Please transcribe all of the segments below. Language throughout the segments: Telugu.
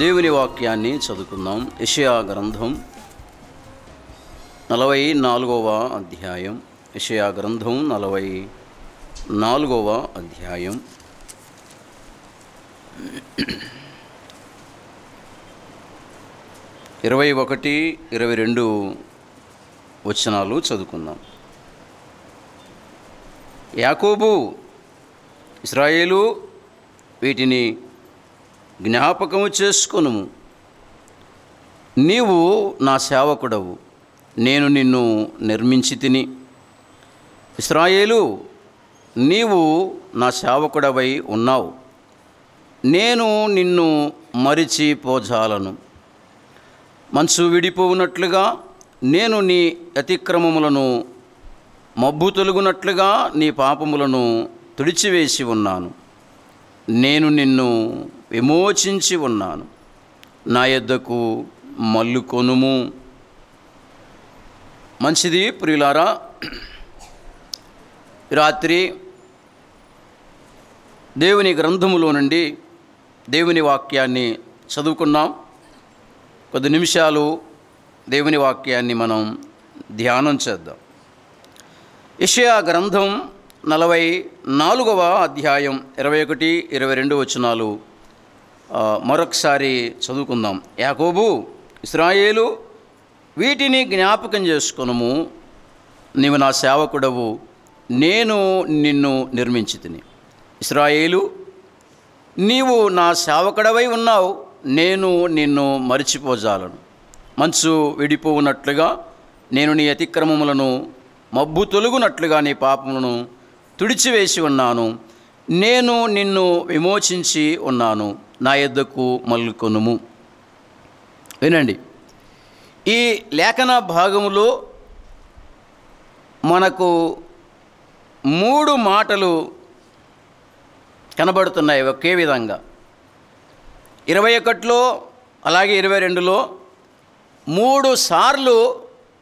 దేవుని వాక్యాన్ని చదువుకుందాం. యెషయా గ్రంథం 44వ అధ్యాయం. యెషయా గ్రంథం 44వ అధ్యాయం. 21, 22 వచనాలు చదువుకుందాం. యాకోబు, ఇశ్రాయేలు, వీటిని జ్ఞాపకము చేసుకొనుము. నీవు నా సేవకుడవు, నేను నిన్ను నిర్మించి తిని. ఇశ్రాయేలు, నీవు నా సేవకుడవై ఉన్నావు, నేను నిన్ను మరిచిపోజాలను. మంచు విడిపోవునట్లుగా నేను నీ అతిక్రమములను, మబ్బు తొలగునట్లుగా నీ పాపములను తుడిచివేసి ఉన్నాను. నేను నిన్ను విమోచించి ఉన్నాను, నా యొద్దకు మల్లుకొనుము. మంచిది ప్రియులారా, రాత్రి దేవుని గ్రంథములో నుండి దేవుని వాక్యాన్ని చదువుకున్నాం. కొద్ది నిమిషాలు దేవుని వాక్యాన్ని మనం ధ్యానం చేద్దాం. యెషయా గ్రంథం 44వ అధ్యాయం 21, 22 వచనాలు మరొకసారి చదువుకుందాం. యాకోబు, ఇశ్రాయేలు, వీటిని జ్ఞాపకం చేసుకొనుము. నీవు నా సేవకుడవు, నేను నిన్ను నిర్మించి తిని. ఇశ్రాయేలు, నీవు నా సేవకుడవై ఉన్నావు, నేను నిన్ను మరిచిపోజాలను. మంచు విడిపోవునట్లుగా నేను నీ అతిక్రమములను, మబ్బు తొలగునట్లుగా నీ పాపములను తుడిచివేసి ఉన్నాను. నేను నిన్ను విమోచించి ఉన్నాను, నా యొద్దకు మల్లుకొనుము. వినండి, ఈ లేఖన భాగములో మనకు 3 మాటలు కనబడుతున్నాయి ఒకే విధంగా. 21లో అలాగే 22లో 3 సార్లు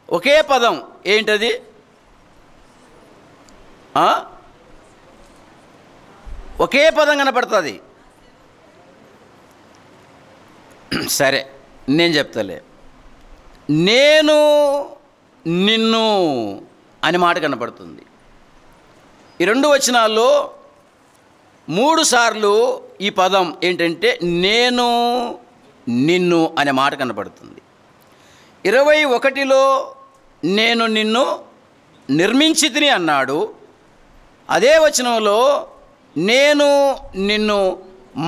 ఒకే పదం. ఏంటది? ఒకే పదం కనపడుతుంది. సరే, నేను చెప్తాలే. నేను నిన్ను అని మాట కనపడుతుంది. ఈ 2 వచనాల్లో 3 సార్లు ఈ పదం ఏంటంటే నేను నిన్ను అనే మాట కనపడుతుంది. 21లో నేను నిన్ను నిర్మించి తిని అన్నాడు. అదే వచనంలో నేను నిన్ను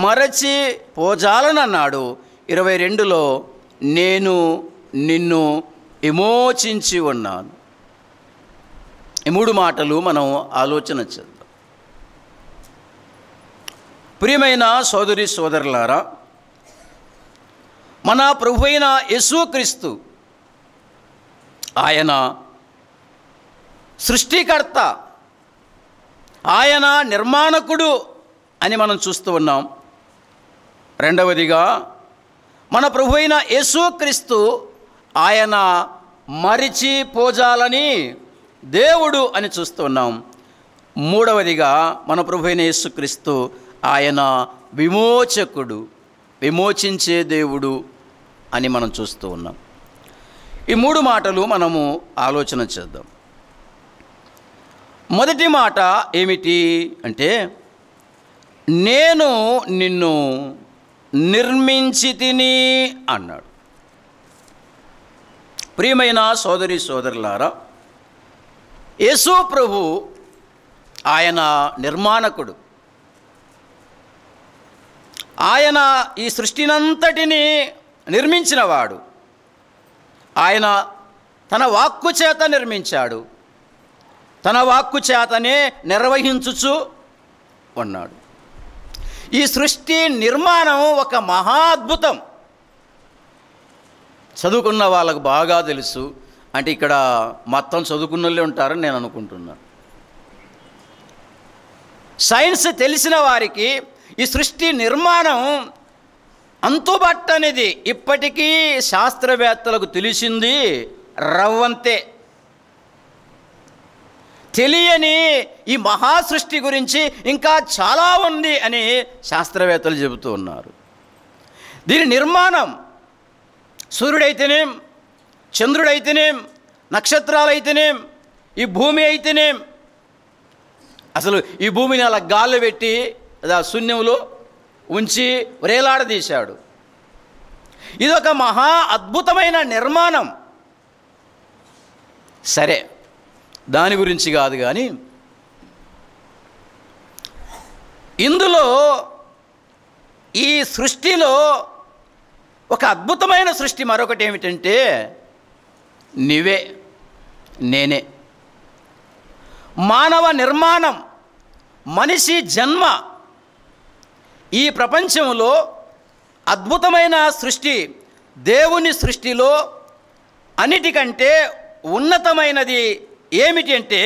మరచి పోజాలని అన్నాడు. 22లో నేను నిన్ను విమోచించి ఉన్నాను. ఈ 3 మాటలు మనం ఆలోచన చేద్దాం. ప్రియమైన సోదరి సోదరులారా, మన ప్రభువైన యేసుక్రీస్తు ఆయన సృష్టికర్త, ఆయన నిర్మాణకుడు అని మనం చూస్తూ ఉన్నాం. రెండవదిగా మన ప్రభువైన యేసుక్రీస్తు ఆయన మరిచిపోజాలని దేవుడు అని చూస్తూ ఉన్నాం. మూడవదిగా మన ప్రభువైన యేసుక్రీస్తు ఆయన విమోచకుడు, విమోచించే దేవుడు అని మనం చూస్తూ ఉన్నాం. ఈ 3 మాటలు మనము ఆలోచన చేద్దాం. మొదటి మాట ఏమిటి అంటే, నేను నిన్ను నిర్మించి తిని అన్నాడు. ప్రియమైన సోదరి సోదరులారా, యేసు ప్రభు ఆయన నిర్మాణకుడు. ఆయన ఈ సృష్టినంతటిని నిర్మించినవాడు. ఆయన తన వాక్కు చేత నిర్మించాడు, తన వాక్కు చేతనే నిర్వహించుచు ఉన్నాడు. ఈ సృష్టి నిర్మాణం ఒక మహా అద్భుతం. చదువుకున్న వాళ్ళకు బాగా తెలుసు. అంటే ఇక్కడ మొత్తం చదువుకున్న వాళ్ళే ఉంటారని నేను అనుకుంటున్నాను. సైన్స్ తెలిసిన వారికి ఈ సృష్టి నిర్మాణం అంతుబట్టనిది. ఇప్పటికీ శాస్త్రవేత్తలకు తెలిసింది రవ్వంతే. తెలియని ఈ మహాసృష్టి గురించి ఇంకా చాలా ఉంది అని శాస్త్రవేత్తలు చెబుతూ ఉన్నారు. దీని నిర్మాణం సూర్యుడైతేనేం, చంద్రుడైతేనేం, నక్షత్రాలైతేనేం, ఈ భూమి అయితేనేం, అసలు ఈ భూమిని అలా గాల్లో పెట్టి శూన్యంలో ఉంచి వేలాడదీశాడు. ఇదొక మహా అద్భుతమైన నిర్మాణం. సరే, దాని గురించి కాదు కానీ ఇందులో ఈ సృష్టిలో ఒక అద్భుతమైన సృష్టి మరొకటి ఏమిటంటే నీవే, నేనే. మానవ నిర్మాణం, మనిషి జన్మ, ఈ ప్రపంచంలో అద్భుతమైన సృష్టి. దేవుని సృష్టిలో అన్నిటికంటే ఉన్నతమైనది ఏమిటి అంటే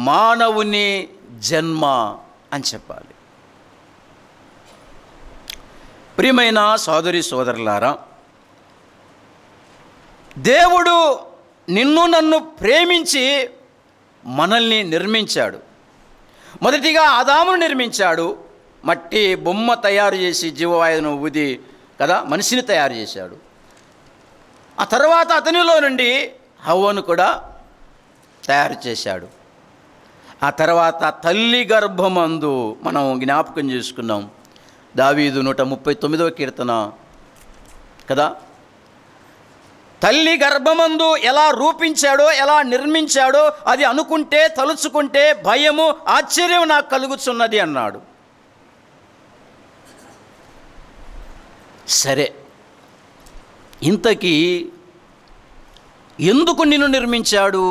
మానవుని జన్మ అని చెప్పాలి. ప్రియమైన సోదరి సోదరులారా, దేవుడు నిన్ను నన్ను ప్రేమించి మనల్ని నిర్మించాడు. మొదటిగా ఆదామును నిర్మించాడు. మట్టి బొమ్మ తయారు చేసి జీవవాయువును ఊది కదా మనిషిని తయారు చేశాడు. ఆ తర్వాత అతనిలో నుండి హవ్వను కూడా తయారు చేశాడు. ఆ తర్వాత తల్లి గర్భమందు మనం జ్ఞాపకం చేసుకున్నాం. దావీదు 139వ కీర్తన కదా, తల్లి గర్భమందు ఎలా రూపించాడో, ఎలా నిర్మించాడో అది అనుకుంటే, తలుచుకుంటే భయము, ఆశ్చర్యం నాకు కలుగుతున్నది అన్నాడు. సరే, ఇంతకీ ఎందుకు నిన్ను నిర్మించాడు?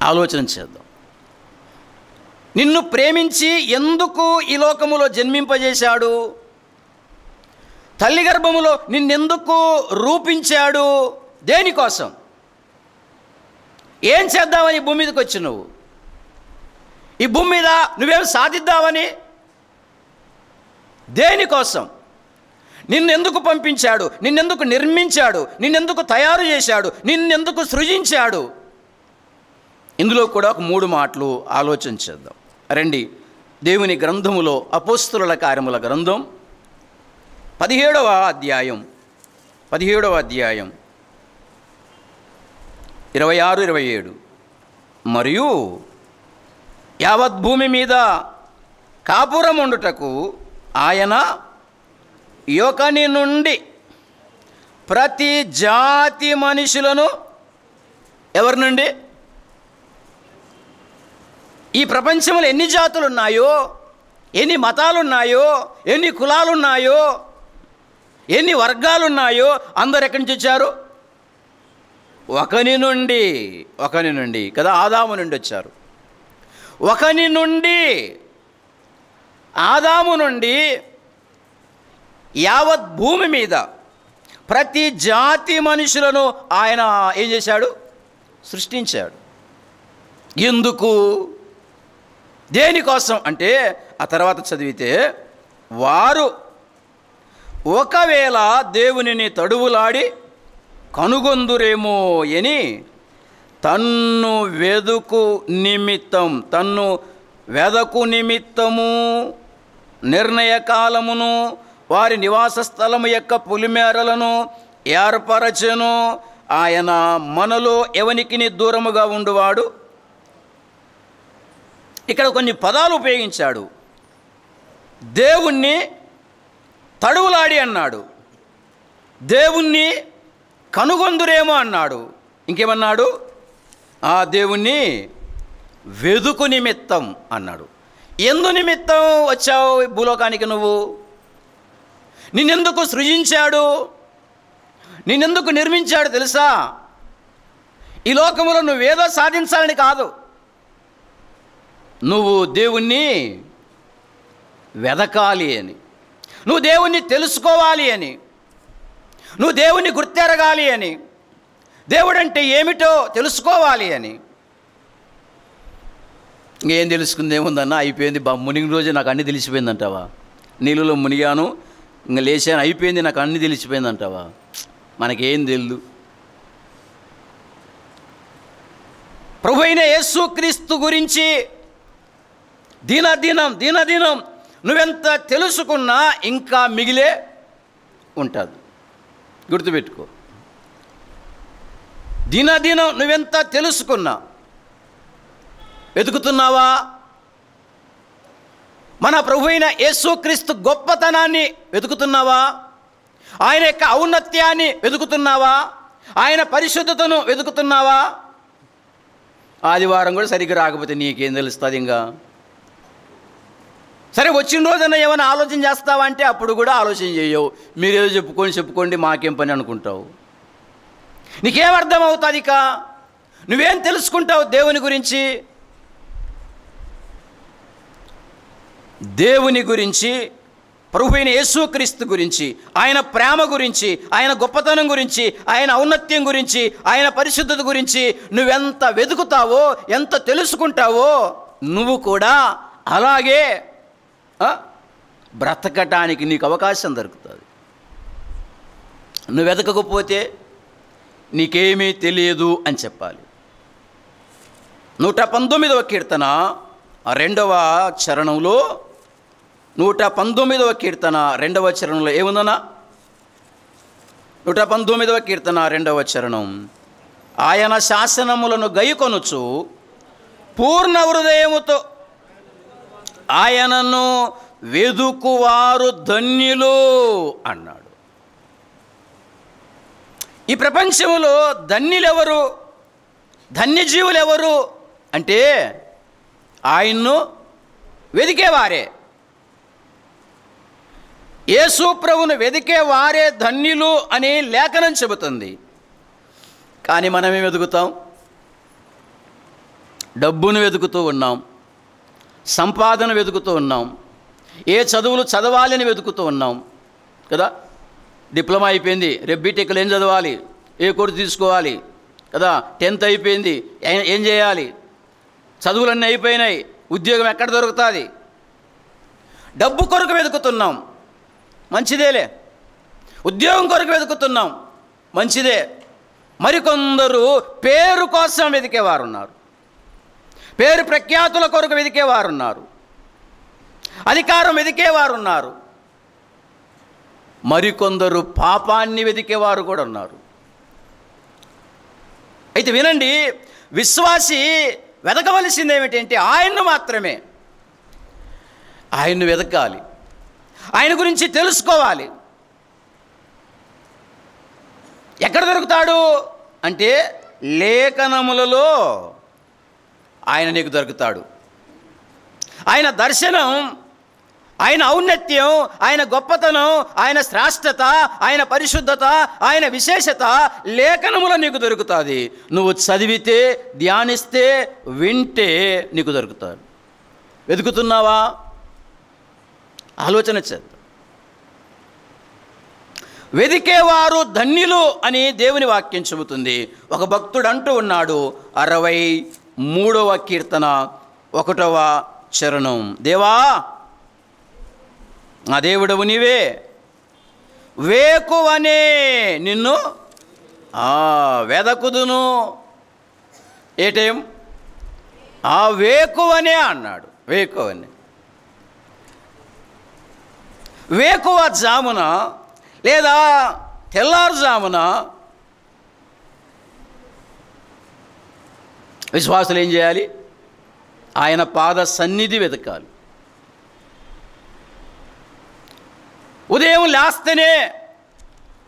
ఆలోచన చేద్దాం. నిన్ను ప్రేమించి ఎందుకు ఈ లోకములో జన్మింపజేశాడు? తల్లి గర్భములో నిన్నెందుకు రూపించాడు? దేనికోసం? ఏం చేద్దామని భూమి మీదకి వచ్చి నువ్వు? ఈ భూమి మీద నువ్వేం సాధిద్దామని? దేనికోసం? నిన్నెందుకు పంపించాడు? నిన్నెందుకు నిర్మించాడు? నిన్నెందుకు తయారు చేశాడు? నిన్నెందుకు సృజించాడు? ఇందులో కూడా ఒక 3 మాటలు ఆలోచన చేద్దాం రండి. దేవుని గ్రంథములో అపోస్తలుల కార్యముల గ్రంథం 17వ అధ్యాయం 26-27. మరియు యావత్ భూమి మీద కాపురం ఉండుటకు ఆయన యొకని నుండి ప్రతి జాతి మనుషులను, ఎవరి నుండి? ఈ ప్రపంచంలో ఎన్ని జాతులు ఉన్నాయో, ఎన్ని మతాలున్నాయో, ఎన్ని కులాలున్నాయో, ఎన్ని వర్గాలున్నాయో అందరు ఎక్కడి నుంచి వచ్చారు? ఒకని నుండి కదా, ఆదాము నుండి వచ్చారు. ఒకని నుండి, ఆదాము నుండి యావత్ భూమి మీద ప్రతి జాతి మనుషులను ఆయన ఏం చేశాడు? సృష్టించాడు. ఎందుకు? దేనికోసం అంటే ఆ తర్వాత చదివితే, వారు ఒకవేళ దేవునిని తడువులాడి కనుగొందురేమో అని తన్ను వెదకు నిమిత్తము నిర్ణయకాలమును వారి నివాస స్థలము యొక్క పులిమేరలను ఏర్పరచెను. ఆయన మనలో ఎవనికిని దూరముగా ఉండువాడు. ఇక్కడ కొన్ని పదాలు ఉపయోగించాడు. దేవుణ్ణి తడువులాడి అన్నాడు, దేవుణ్ణి కనుగొందురేమో అన్నాడు, ఇంకేమన్నాడు? ఆ దేవుణ్ణి వెదుకు నిమిత్తం అన్నాడు. ఎందు నిమిత్తం వచ్చావు భూలోకానికి నువ్వు? నిన్నెందుకు సృజించాడు? నిన్నెందుకు నిర్మించాడు తెలుసా? ఈ లోకములో నువ్వేదో సాధించాలని కాదు, నువ్వు దేవుణ్ణి వెదకాలి అని, నువ్వు దేవుణ్ణి తెలుసుకోవాలి అని, నువ్వు దేవుణ్ణి గుర్తెరగాలి అని, దేవుడంటే ఏమిటో తెలుసుకోవాలి అని. ఇంకేం తెలుసుకుంది ఏముందన్నా, అయిపోయింది, మునిగిన రోజు నాకు అన్నీ తెలిసిపోయిందంటావా? నీళ్ళలో మునిగాను, ఇంకా లేచాను, అయిపోయింది, నాకు అన్నీ తెలిసిపోయిందంటావా? మనకేం తెలియదు. ప్రభు అయిన యేసుక్రీస్తు గురించి దినదినం నువ్వెంత తెలుసుకున్నా ఇంకా మిగిలే ఉంటుంది. గుర్తుపెట్టుకో. దినదినం నువ్వెంత తెలుసుకున్నా, వెతుకుతున్నావా? మన ప్రభు అయిన యేసుక్రీస్తు గొప్పతనాన్ని వెతుకుతున్నావా? ఆయన యొక్క ఔన్నత్యాన్ని వెతుకుతున్నావా? ఆయన పరిశుద్ధతను వెతుకుతున్నావా? ఆదివారం కూడా సరిగ్గా రాకపోతే నీకేం తెలుస్తుంది? ఇంకా సరే, వచ్చిన రోజున ఏమైనా ఆలోచన చేస్తావా అంటే అప్పుడు కూడా ఆలోచన చేయవు. మీరేదో చెప్పుకోండి మాకేం పని అనుకుంటావు. నీకేం అర్థం అవుతుంది? ఇక నువ్వేం తెలుసుకుంటావు దేవుని గురించి? దేవుని గురించి, ప్రభు అయిన యేసుక్రీస్తు గురించి, ఆయన ప్రేమ గురించి, ఆయన గొప్పతనం గురించి, ఆయన ఔన్నత్యం గురించి, ఆయన పరిశుద్ధత గురించి నువ్వెంత వెతుకుతావో, ఎంత తెలుసుకుంటావో, నువ్వు కూడా అలాగే బ్రతకటానికి నీకు అవకాశం దొరుకుతుంది. నువ్వు వెతకకపోతే నీకేమీ తెలియదు అని చెప్పాలి. 119వ కీర్తన 2వ చరణంలో, 119వ కీర్తన 2వ చరణంలో ఏముందన్నా? 119వ కీర్తన 2వ చరణం. ఆయన శాసనములను గైకొనుచు పూర్ణ హృదయముతో ఆయనను వెదుకువారు ధన్యులు అన్నాడు. ఈ ప్రపంచంలో ధన్యులెవరు, ధన్యజీవులెవరు అంటే ఆయన్ను వెదికేవారే. యేసు ప్రభువును వెదికేవారే ధన్యులు అని లేఖనం చెబుతుంది. కానీ మనమేం వెతుకుతాం? డబ్బును వెతుకుతూ ఉన్నాం, సంపాదన వెతుకుతూ ఉన్నాం, ఏ చదువులు చదవాలని వెతుకుతూ ఉన్నాం కదా. డిప్లొమా అయిపోయింది, రేపు బీటెక్లో ఏం చదవాలి, ఏ కోర్సు తీసుకోవాలి కదా. 10th అయిపోయింది, ఏం చేయాలి? చదువులన్నీ అయిపోయినాయి, ఉద్యోగం ఎక్కడ దొరుకుతుంది? డబ్బు కొరకు వెతుకుతున్నాం, మంచిదేలే. ఉద్యోగం కొరకు వెతుకుతున్నాం, మంచిదే. మరికొందరు పేరు కోసం వెతికేవారు ఉన్నారు, పేరు ప్రఖ్యాతుల కొరకు వెతికేవారు ఉన్నారు, అధికారం వెతికేవారు ఉన్నారు. మరికొందరు పాపాన్ని వెతికేవారు కూడా ఉన్నారు. అయితే వినండి, విశ్వాసి వెతకవలసింది ఏమిటంటే ఆయన్ను మాత్రమే. ఆయన్ను వెతకాలి, ఆయన గురించి తెలుసుకోవాలి. ఎక్కడ దొరుకుతాడు అంటే లేఖనములలో ఆయన నీకు దొరుకుతాడు. ఆయన దర్శనం, ఆయన ఔన్నత్యం, ఆయన గొప్పతనం, ఆయన శ్రేష్టత, ఆయన పరిశుద్ధత, ఆయన విశేషత లేఖనములో నీకు దొరుకుతుంది. నువ్వు చదివితే, ధ్యానిస్తే, వింటే నీకు దొరుకుతాడు. వెతుకుతున్నావా? ఆలోచన చేద్దాం. వెదికేవారు ధన్యులు అని దేవుని వాక్యం చెబుతుంది. ఒక భక్తుడు అంటూ ఉన్నాడు, 63వ కీర్తన 1వ చరణం. దేవా, నా దేవుడవు నీవే, వేకువనే నిన్ను వెదకుదును. ఏటేం? వేకువనే అన్నాడు. వేకువనే, వేకువ జామున లేదా తెల్లారుజామున విశ్వాసులు ఏం చేయాలి? ఆయన పాద సన్నిధి వెతకాలి. ఉదయం లేస్తేనే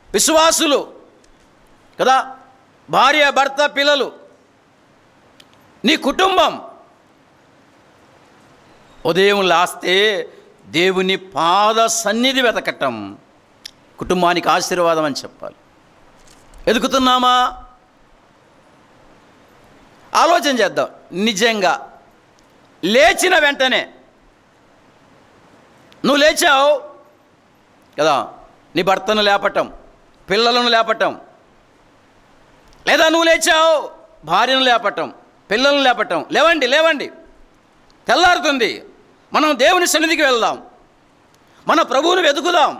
విశ్వాసులు కదా, భార్య, భర్త, పిల్లలు, నీ కుటుంబం ఉదయం లేస్తే దేవుని పాద సన్నిధి వెతకటం కుటుంబానికి ఆశీర్వాదం అని చెప్పాలి. వెతుకుతున్నామా? ఆలోచన చేద్దాం. నిజంగా లేచిన వెంటనే నువ్వు లేచావు కదా, నీ భర్తను లేపటం, పిల్లలను లేపటం, లేదా నువ్వు లేచావు భార్యను లేపటం, పిల్లలను లేపటం. లేవండి, లేవండి, తెల్లారుతుంది, మనం దేవుని సన్నిధికి వెళ్దాం, మన ప్రభువును వెతుకుదాం,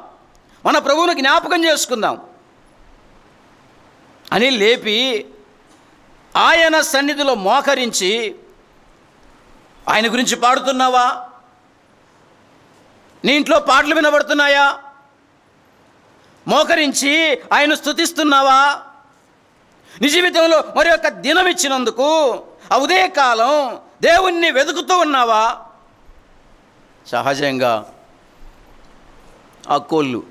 మన ప్రభువును జ్ఞాపకం చేసుకుందాం అని లేపి ఆయన సన్నిధిలో మోకరించి ఆయన గురించి పాడుతున్నావా? నీ ఇంట్లో పాటలు వినబడుతున్నాయా? మోకరించి ఆయన స్తుతిస్తున్నావా? నీ జీవితంలో మరి ఒక దినం ఇచ్చినందుకు ఆ ఉదయకాలం దేవుణ్ణి వెతుకుతూ ఉన్నావా? సహజంగా ఆ కోళ్ళు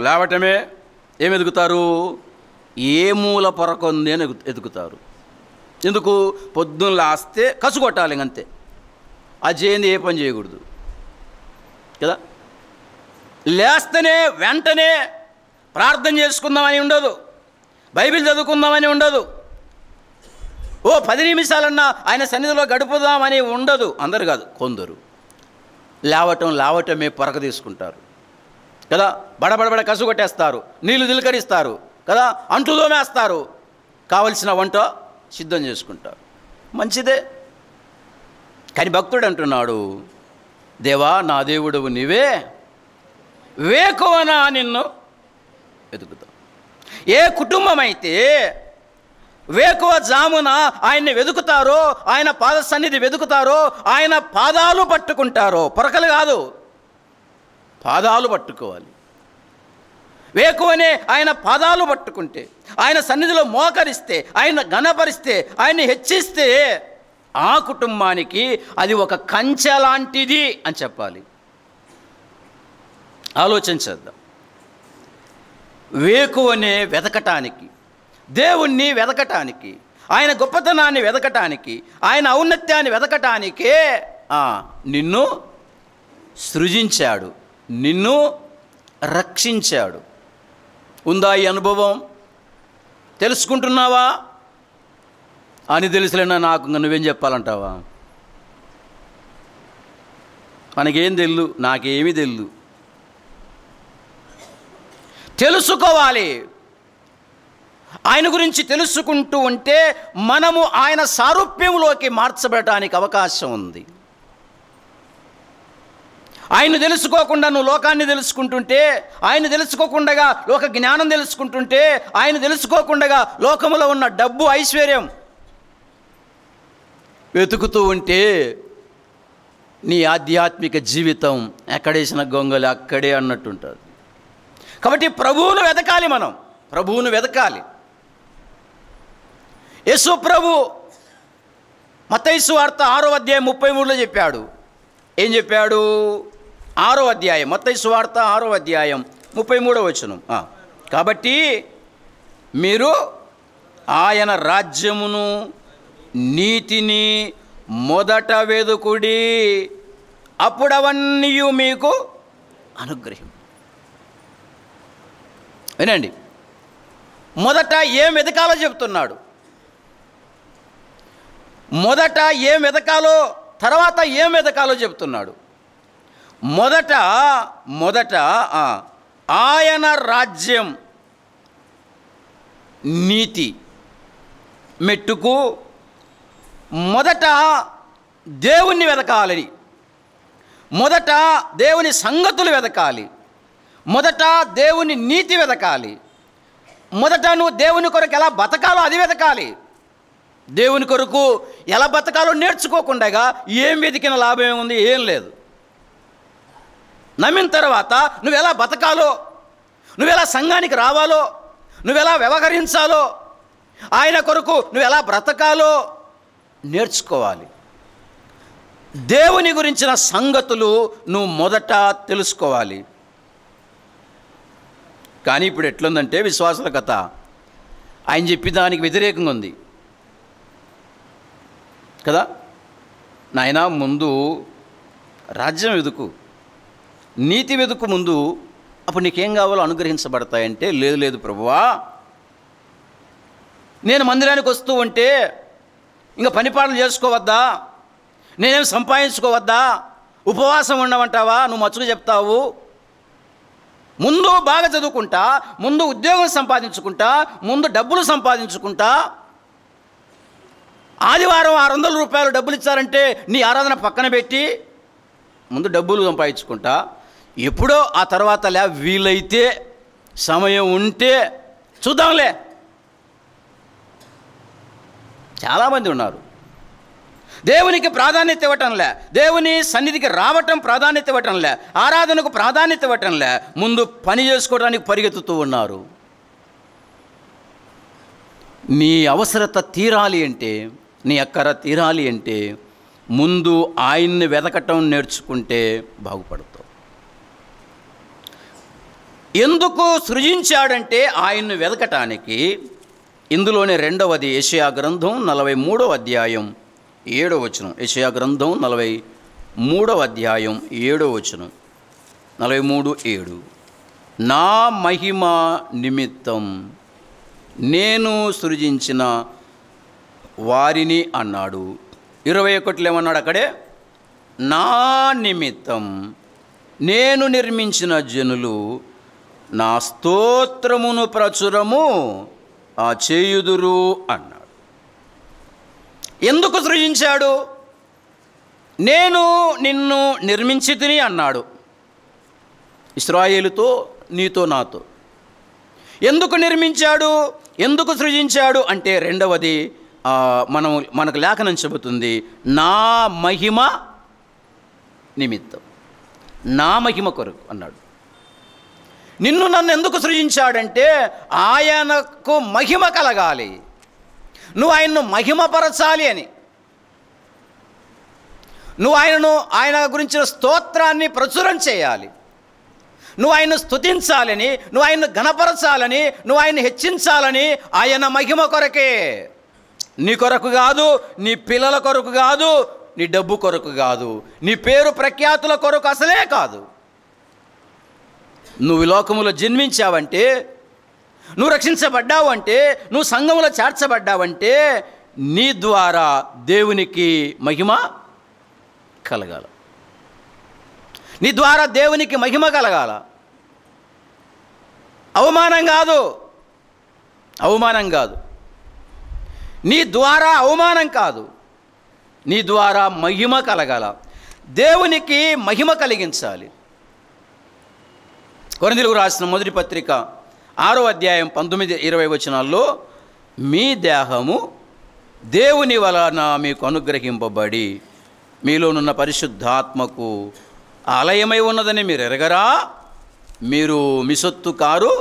లేవటమే ఏం ఎదుగుతారు? ఏ మూల పొరకొంది అని ఎదుగుతారు. ఎందుకు? పొద్దున్న లేస్తే కసు కొట్టాలి, అంతే. అది చేయండి, ఏ పని చేయకూడదు కదా. లేస్తేనే వెంటనే ప్రార్థన చేసుకుందామని ఉండదు, బైబిల్ చదువుకుందామని ఉండదు, ఓ 10 నిమిషాలన్నా ఆయన సన్నిధిలో గడుపుదామని ఉండదు. అందరు కాదు, కొందరు లేవటమే పొరక తీసుకుంటారు కదా. బడబడబడ కసు కొట్టేస్తారు, నీళ్లు దిలకరిస్తారు కదా, అంట్లు తోమేస్తారు, కావలసిన వంట సిద్ధం చేసుకుంటారు. మంచిదే. కానీ భక్తుడు అంటున్నాడు, దేవా నా దేవుడవు నీవే, వేకువన నిన్ను వెతుకుతావు. ఏ కుటుంబం అయితే వేకువ జామున ఆయన్ని వెతుకుతారో, ఆయన పాద సన్నిధి వెతుకుతారో, ఆయన పాదాలు పట్టుకుంటారో, పొరకలు కాదు, పాదాలు పట్టుకోవాలి. వేకువనే ఆయన పాదాలు పట్టుకుంటే, ఆయన సన్నిధిలో మోకరిస్తే, ఆయన ఘనపరిస్తే, ఆయన్ని హెచ్చిస్తే ఆ కుటుంబానికి అది ఒక కంచె లాంటిది అని చెప్పాలి. ఆలోచించేద్దాం. వేకువనే వెతకటానికి, దేవుణ్ణి వెతకటానికి, ఆయన గొప్పతనాన్ని వెతకటానికి, ఆయన ఔన్నత్యాన్ని వెతకటానికే నిన్ను సృజించాడు, నిన్ను రక్షించాడు. ఉందా ఈ అనుభవం? తెలుసుకుంటున్నావా? అని తెలుసులేనా నాకు, నువ్వేం చెప్పాలంటావా? మనకేం తెలు, నాకేమీ తెలు. తెలుసుకోవాలి. ఆయన గురించి తెలుసుకుంటూ ఉంటే మనము ఆయన సారూప్యంలోకి మార్చబడటానికి అవకాశం ఉంది. ఆయన తెలుసుకోకుండా నువ్వు లోకాన్ని తెలుసుకుంటుంటే, ఆయన తెలుసుకోకుండా లోక జ్ఞానం తెలుసుకుంటుంటే, ఆయన తెలుసుకోకుండా లోకములో ఉన్న డబ్బు ఐశ్వర్యం వెతుకుతూ ఉంటే నీ ఆధ్యాత్మిక జీవితం ఎక్కడేసిన గొంగలి అక్కడే అన్నట్టుంటుంది. కాబట్టి ప్రభువును వెతకాలి, మనం ప్రభువును వెతకాలి. యేసు ప్రభు మత్తయి సువార్త 6వ అధ్యాయం 33లో చెప్పాడు. ఏం చెప్పాడు? 6వ అధ్యాయం, మత్తయి సువార్త 6వ అధ్యాయం 33వ వచనం. కాబట్టి మీరు ఆయన రాజ్యమును నీతిని మొదట వెదుకుడి, అప్పుడవన్నీ మీకు అనుగ్రహం. వినండి, మొదట ఏం వెతకాలో చెప్తున్నాడు. మొదట ఏం వెతకాలో, తర్వాత ఏం వెతకాలో చెప్తున్నాడు. మొదట ఆయన రాజ్యం నీతి మెట్టుకు మొదట దేవుణ్ణి వెతకాలని, మొదట దేవుని సంగతులు వెతకాలి, మొదట దేవుని నీతి వెతకాలి, మొదట నువ్వు దేవుని కొరకు ఎలా బతకాలో అది వెతకాలి. దేవుని కొరకు ఎలా బతకాలో నేర్చుకోకుండా ఏం వెతికిన లాభం ఏముంది? ఏం లేదు. నమ్మిన తర్వాత నువ్వెలా బతకాలో, నువ్వెలా సంఘానికి రావాలో, నువ్వెలా వ్యవహరించాలో, ఆయన కొరకు నువ్వెలా బ్రతకాలో నేర్చుకోవాలి. దేవుని గురించిన సంగతులు నువ్వు మొదట తెలుసుకోవాలి. కానీ ఇప్పుడు ఎట్లుందంటే విశ్వాసుల కథ, ఆయన చెప్పి దానికి వ్యతిరేకంగా ఉంది కదా. నాయనా ముందు రాజ్యం వెతుకు, నీతి వెతుకు ముందు, అప్పుడు నీకేం కావాలో అనుగ్రహించబడతాయంటే, లేదు ప్రభువా, నేను మందిరానికి వస్తూ ఉంటే ఇంకా పనిపాటలు చేసుకోవద్దా, నేనేం సంపాదించుకోవద్దా, ఉపవాసం ఉండమంటావా, నువ్వు మచ్చుకు చెప్తావు, ముందు బాగా చదువుకుంటా, ముందు ఉద్యోగం సంపాదించుకుంటా, ముందు డబ్బులు సంపాదించుకుంటా, ఆదివారం 600 రూపాయలు డబ్బులు ఇచ్చారంటే నీ ఆరాధన పక్కన పెట్టి ముందు డబ్బులు సంపాదించుకుంటా, ఎప్పుడో ఆ తర్వాత వీలైతే సమయం ఉంటే చూద్దాంలే. చాలామంది ఉన్నారు. దేవునికి ప్రాధాన్యత ఇవ్వటంలే, దేవుని సన్నిధికి రావటం ప్రాధాన్యత ఇవ్వటంలే, ఆరాధనకు ప్రాధాన్యత ఇవ్వటంలే, ముందు పని చేసుకోవడానికి పరిగెత్తుతూ ఉన్నారు. నీ అవసరత తీరాలి అంటే, నీ అక్కర తీరాలి అంటే ముందు ఆయన్ని వెతకటం నేర్చుకుంటే బాగుపడతావు. ఎందుకు సృజించాడంటే ఆయన్ని వెతకటానికి. ఇందులోనే రెండవది యెషయా గ్రంథం 43వ అధ్యాయం 7వ వచనం. యెషయా గ్రంథం 43వ అధ్యాయం 7వ వచనం. 43:7. నా మహిమ నిమిత్తం నేను సృజించిన వారిని అన్నాడు. 21లో ఏమన్నాడు అక్కడే? నా నిమిత్తం నేను నిర్మించిన జనులు నా స్తోత్రమును ప్రచురము చేయుదురు అన్నాడు. ఎందుకు సృజించాడు? నేను నిన్ను నిర్మించి తిని అన్నాడు ఇశ్రాయేలుతో, నీతో, నాతో. ఎందుకు నిర్మించాడు, ఎందుకు సృజించాడు అంటే రెండవది మనకు లేఖనం చెబుతుంది, నా మహిమ నిమిత్తం, నా మహిమ కొరకు అన్నాడు. నిన్ను నన్ను ఎందుకు సృజించాడంటే ఆయనకు మహిమ కలగాలి, నువ్వు ఆయన్ను మహిమపరచాలి అని. నువ్వు ఆయన గురించిన స్తోత్రాన్ని ప్రచురం చేయాలి, నువ్వు ఆయన్ను స్తుతించాలని, నువ్వు ఆయన్ను ఘనపరచాలని, నువ్వు ఆయన్ని హెచ్చించాలని. ఆయన మహిమ కొరకే, నీ కొరకు కాదు, నీ పిల్లల కొరకు కాదు, నీ డబ్బు కొరకు కాదు, నీ పేరు ప్రఖ్యాతుల కొరకు అసలే కాదు. నువ్వు లోకములో జన్మించావంటే, నువ్వు రక్షించబడ్డావంటే, నువ్వు సంఘములో చేర్చబడ్డావంటే నీ ద్వారా దేవునికి మహిమ కలగాల, నీ ద్వారా దేవునికి మహిమ కలగాల. అవమానం కాదు, అవమానం కాదు, నీ ద్వారా అవమానం కాదు, నీ ద్వారా మహిమ కలగాల, దేవునికి మహిమ కలిగించాలి. కొరింథీయులకు రాసిన మొదటి పత్రిక 6వ అధ్యాయం 19-20 వచనాల్లో, మీ దేహము దేవుని వలన మీకు అనుగ్రహింపబడి మీలోనున్న పరిశుద్ధాత్మకు ఆలయమై ఉన్నదని మీరు ఎరగరా? మీరు మీ సొత్తు కారు,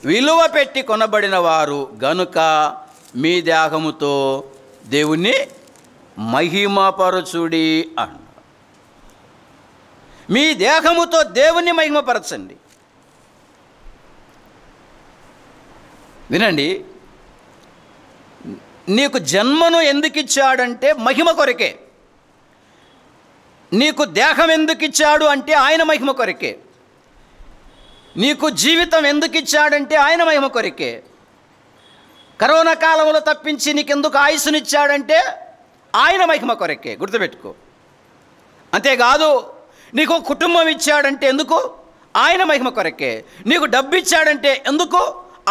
విలువ పెట్టి కొనబడిన వారు గనుక మీ దేహముతో దేవుణ్ణి మహిమపరచుడి అన్న. మీ దేహముతో దేవుణ్ణి మహిమపరచండి. వినండి, నీకు జన్మను ఎందుకు ఇచ్చాడంటే మహిమ కొరకే. నీకు దేహం ఎందుకు ఇచ్చాడు అంటే ఆయన మహిమ కొరకే. నీకు జీవితం ఎందుకు ఇచ్చాడంటే ఆయన మహిమ కొరకే. కరోనా కాలంలో తప్పించి నీకెందుకు ఆయుస్సునిచ్చాడంటే ఆయన మహిమ కొరకే. గుర్తుపెట్టుకో. అంతేకాదు, నీకు కుటుంబం ఇచ్చాడంటే ఎందుకు? ఆయన మహిమ కొరకే. నీకు డబ్బు ఇచ్చాడంటే ఎందుకు?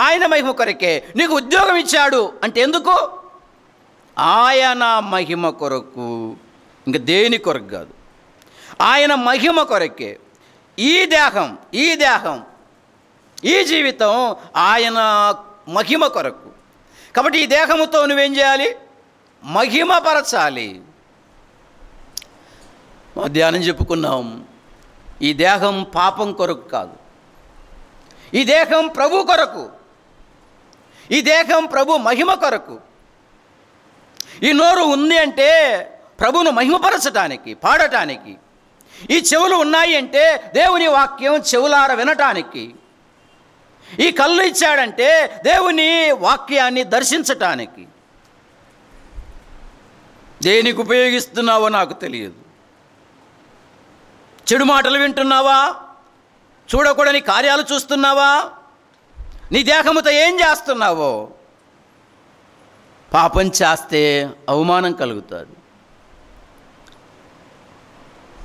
ఆయన మహిమ కొరకే. నీకు ఉద్యోగం ఇచ్చాడు అంటే ఎందుకు? ఆయన మహిమ కొరకు, ఇంక దేని కొరకు కాదు, ఆయన మహిమ కొరకే. ఈ దేహం ఈ జీవితం ఆయన మహిమ కొరకు. కాబట్టి ఈ దేహముతో నువ్వేం చేయాలి? మహిమపరచాలి. ధ్యానం చెప్పుకున్నాం, ఈ దేహం పాపం కొరకు కాదు, ఈ దేహం ప్రభు కొరకు, ఈ దేహం ప్రభు మహిమ కొరకు. ఈ నోరు ఉంది అంటే ప్రభువును మహిమపరచటానికి, పాడటానికి. ఈ చెవులు ఉన్నాయి అంటే దేవుని వాక్యం చెవులార వినటానికి. ఈ కళ్ళు ఇచ్చాడంటే దేవుని వాక్యాన్ని దర్శించటానికి. దేనికి ఉపయోగిస్తున్నావో నాకు తెలియదు. చెడు మాటలు వింటున్నావా? చూడకూడని కార్యాలు చూస్తున్నావా? నీ దేహముతో ఏం చేస్తున్నావో? పాపం చేస్తే అవమానం కలుగుతుంది.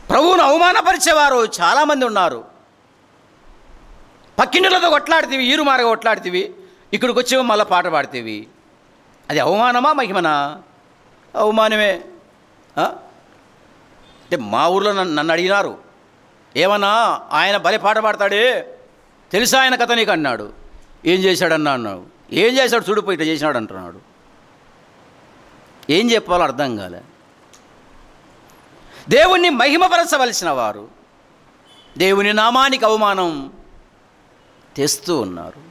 ప్రభువును అవమానపరిచేవారు చాలామంది ఉన్నారు. పక్కింటిలతో కొట్లాడుతీవి, ఈరుమారగా కొట్లాడుతీవి, ఇక్కడికి వచ్చేవో మళ్ళీ పాట పాడుతీవి. అది అవమానమా మహిమనా? అవమానమే. అంటే మా ఊర్లో నన్ను అడిగినారు, ఏమన్నా ఆయన భలే పాట పాడతాడే, తెలుసా ఆయన కథ నీకు అన్నాడు. ఏం చేశాడన్నా అన్నాడు. ఏం చేశాడు చూడిపోయి ఇట్లా చేసినాడు అంటున్నాడు. ఏం చెప్పాలో అర్థం కాలే. దేవుణ్ణి మహిమపరచవలసిన వారు దేవుని నామానికి అవమానం తెస్తూ ఉన్నారు.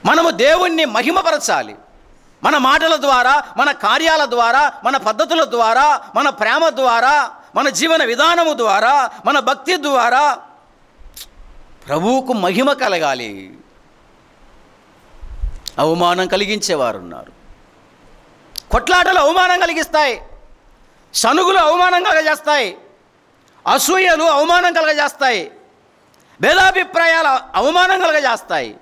మనము దేవుణ్ణి మహిమపరచాలి. మన మాటల ద్వారా, మన కార్యాల ద్వారా, మన పద్ధతుల ద్వారా, మన ప్రేమ ద్వారా, మన జీవన విధానము ద్వారా, మన భక్తి ద్వారా ప్రభువుకు మహిమ కలగాలి. అవమానం కలిగించేవారు ఉన్నారు. కొట్లాటలు అవమానం కలిగిస్తాయి, సనుగులు అవమానం కలగజేస్తాయి, అసూయలు అవమానం కలగజేస్తాయి, భేదాభిప్రాయాలు అవమానం కలగజేస్తాయి.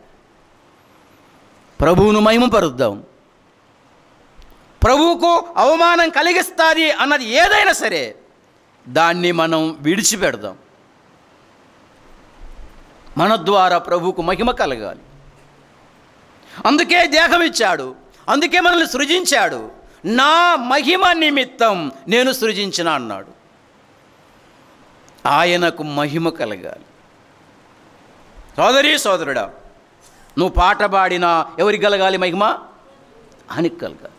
ప్రభువును మహిమపరుద్దాం. ప్రభువుకు అవమానం కలిగిస్తుంది అన్నది ఏదైనా సరే దాన్ని మనం విడిచిపెడదాం. మన ద్వారా ప్రభువుకు మహిమ కలగాలి. అందుకే దేహం ఇచ్చాడు, అందుకే మనల్ని సృజించాడు. నా మహిమ నిమిత్తం నేను సృజించిన అన్నాడు. ఆయనకు మహిమ కలగాలి. సోదరీ సోదరుడా, నువ్వు పాట పాడినా ఎవరికి కలగాలి? మహిమ ఆయనకు కలగాలి.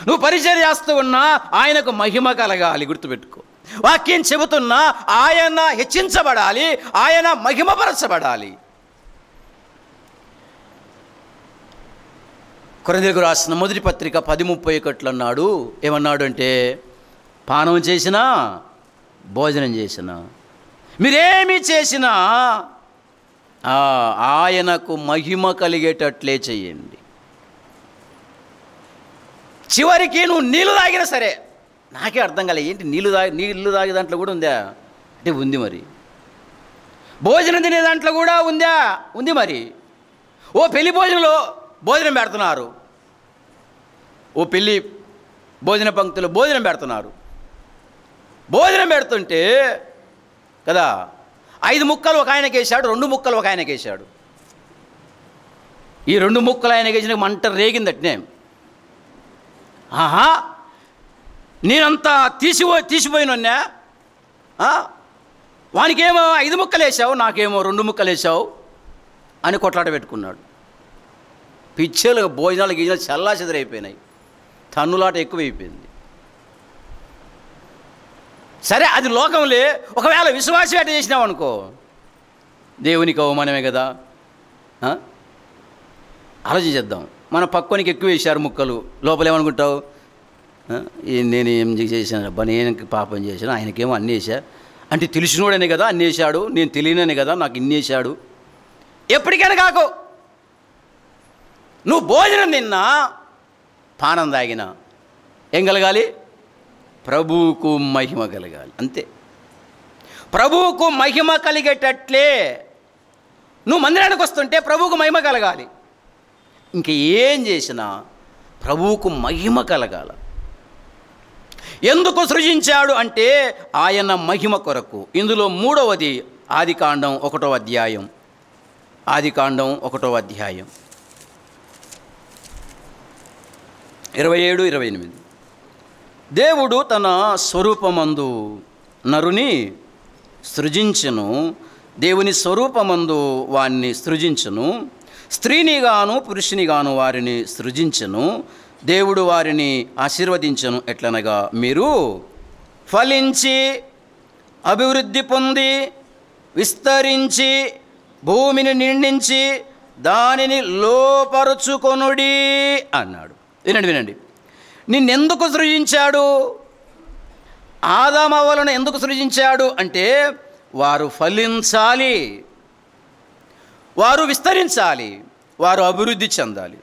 నువ్వు పరిచర్య చేస్తూ ఉన్నా ఆయనకు మహిమ కలగాలి. గుర్తుపెట్టుకో. వాక్యం చెబుతున్నా ఆయన హెచ్చించబడాలి, ఆయన మహిమపరచబడాలి. కొరింథీయులకు రాసిన మొదటి పత్రిక 10:31 అన్నాడు. ఏమన్నాడు అంటే, పానం చేసినా భోజనం చేసినా మీరేమి చేసినా ఆయనకు మహిమ కలిగేటట్లే చెయ్యండి. చివరికి నువ్వు నీళ్ళు తాగినా సరే, నాకే అర్థం కాలే, ఏంటి నీళ్ళు తాగే దాంట్లో కూడా ఉందా అంటే ఉంది మరి. భోజనం తినే దాంట్లో కూడా ఉందా? ఉంది మరి. ఓ పెళ్లి భోజనంలో భోజనం పెడుతున్నారు, ఓ పెళ్ళి భోజన పంక్తిలో భోజనం పెడుతున్నారు. భోజనం పెడుతుంటే కదా 5 ముక్కలు ఒక ఆయనకి వేశాడు, 2 ముక్కలు ఒక ఆయనకి వేశాడు. ఈ 2 ముక్కలు ఆయనకి వేసిన మంట రేగిందట్నే. ఆహా, నేనంతా తీసిపోయినన్నా, వానికేమో 5 ముక్కలు వేసావు, నాకేమో 2 ముక్కలు వేసావు అని కొట్లాట పెట్టుకున్నాడు. పిచ్చలు భోజనాలు గీజనాలు చల్లా చెదరైపోయినాయి, తన్నులాట ఎక్కువైపోయింది. సరే, అది లోకంలో. ఒకవేళ విశ్వాసం ఎట్ట చేసినావు అనుకో, దేవునికి అవమానమే కదా. ఆలోచించేద్దాం. మన పక్కనికి ఎక్కువ వేశారు ముక్కలు, లోపల ఏమనుకుంటావు? నేను ఏం చేశాను అబ్బా, నేను పాపం చేశాను, ఆయనకేమో అన్నీ వేసా అంటే తెలిసినోడనే కదా అన్నీ వేసాడు, నేను తెలియననే కదా నాకు ఇన్ని వేసాడు. ఎప్పటికైనా కాకు. నువ్వు భోజనం తిన్నా, పానం తాగినా ఏం కలగాలి? ప్రభువుకు మహిమ కలగాలి. అంతే. ప్రభువుకు మహిమ కలిగేటట్లే నువ్వు మందిరానికి వస్తుంటే ప్రభువుకు మహిమ కలగాలి. ఇంక ఏం చేసినా ప్రభువుకు మహిమ కలగాల. ఎందుకు సృజించాడు అంటే ఆయన మహిమ కొరకు. ఇందులో 3వది ఆదికాండం 1వ అధ్యాయం. ఆదికాండం 1వ అధ్యాయం 27-28. దేవుడు తన స్వరూపమందు నరుని సృజించెను, దేవుని స్వరూపమందు వారిని సృజించెను, స్త్రీనిగాను పురుషునిగాను వారిని సృజించెను. దేవుడు వారిని ఆశీర్వదించెను. ఎట్లనగా, మీరు ఫలించి అభివృద్ధి పొంది విస్తరించి భూమిని నిండించి దానిని లోపరుచుకొనుడి అన్నాడు. వినండి. నిన్నెందుకు సృజించాడు? ఆదామవ్వలను ఎందుకు సృజించాడు అంటే వారు ఫలించాలి, వారు విస్తరించాలి, వారు అభివృద్ధి చెందాలి.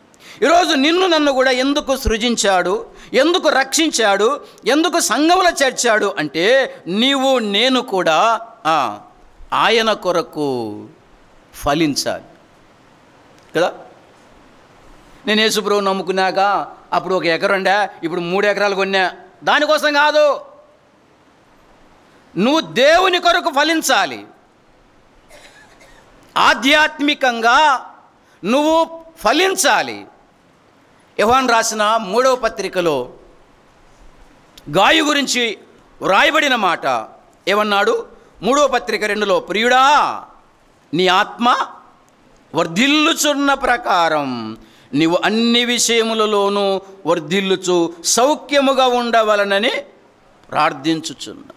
ఈరోజు నిన్ను నన్ను కూడా ఎందుకు సృజించాడు, ఎందుకు రక్షించాడు, ఎందుకు సంఘములో చేర్చాడు అంటే నీవు నేను కూడా ఆయన కొరకు ఫలించాలి కదా. నేను యేసుప్రభువుని నమ్ముకున్నాక అప్పుడు 1 ఎకరం ఉండే, ఇప్పుడు 3 ఎకరాలు కొన్నా. దానికోసం కాదు, నువ్వు దేవుని కొరకు ఫలించాలి. ఆధ్యాత్మికంగా నువ్వు ఫలించాలి. యోహాను రాసిన 3వ పత్రికలో గాయు గురించి వ్రాయబడిన మాట ఏమన్నాడు? 3వ పత్రిక 2లో, ప్రియుడా నీ ఆత్మ వర్ధిల్లుచున్న ప్రకారం నీవు అన్ని విషయములలోనూ వర్ధిల్లుచు సౌఖ్యముగా ఉండవలనని ప్రార్థించుచున్నా.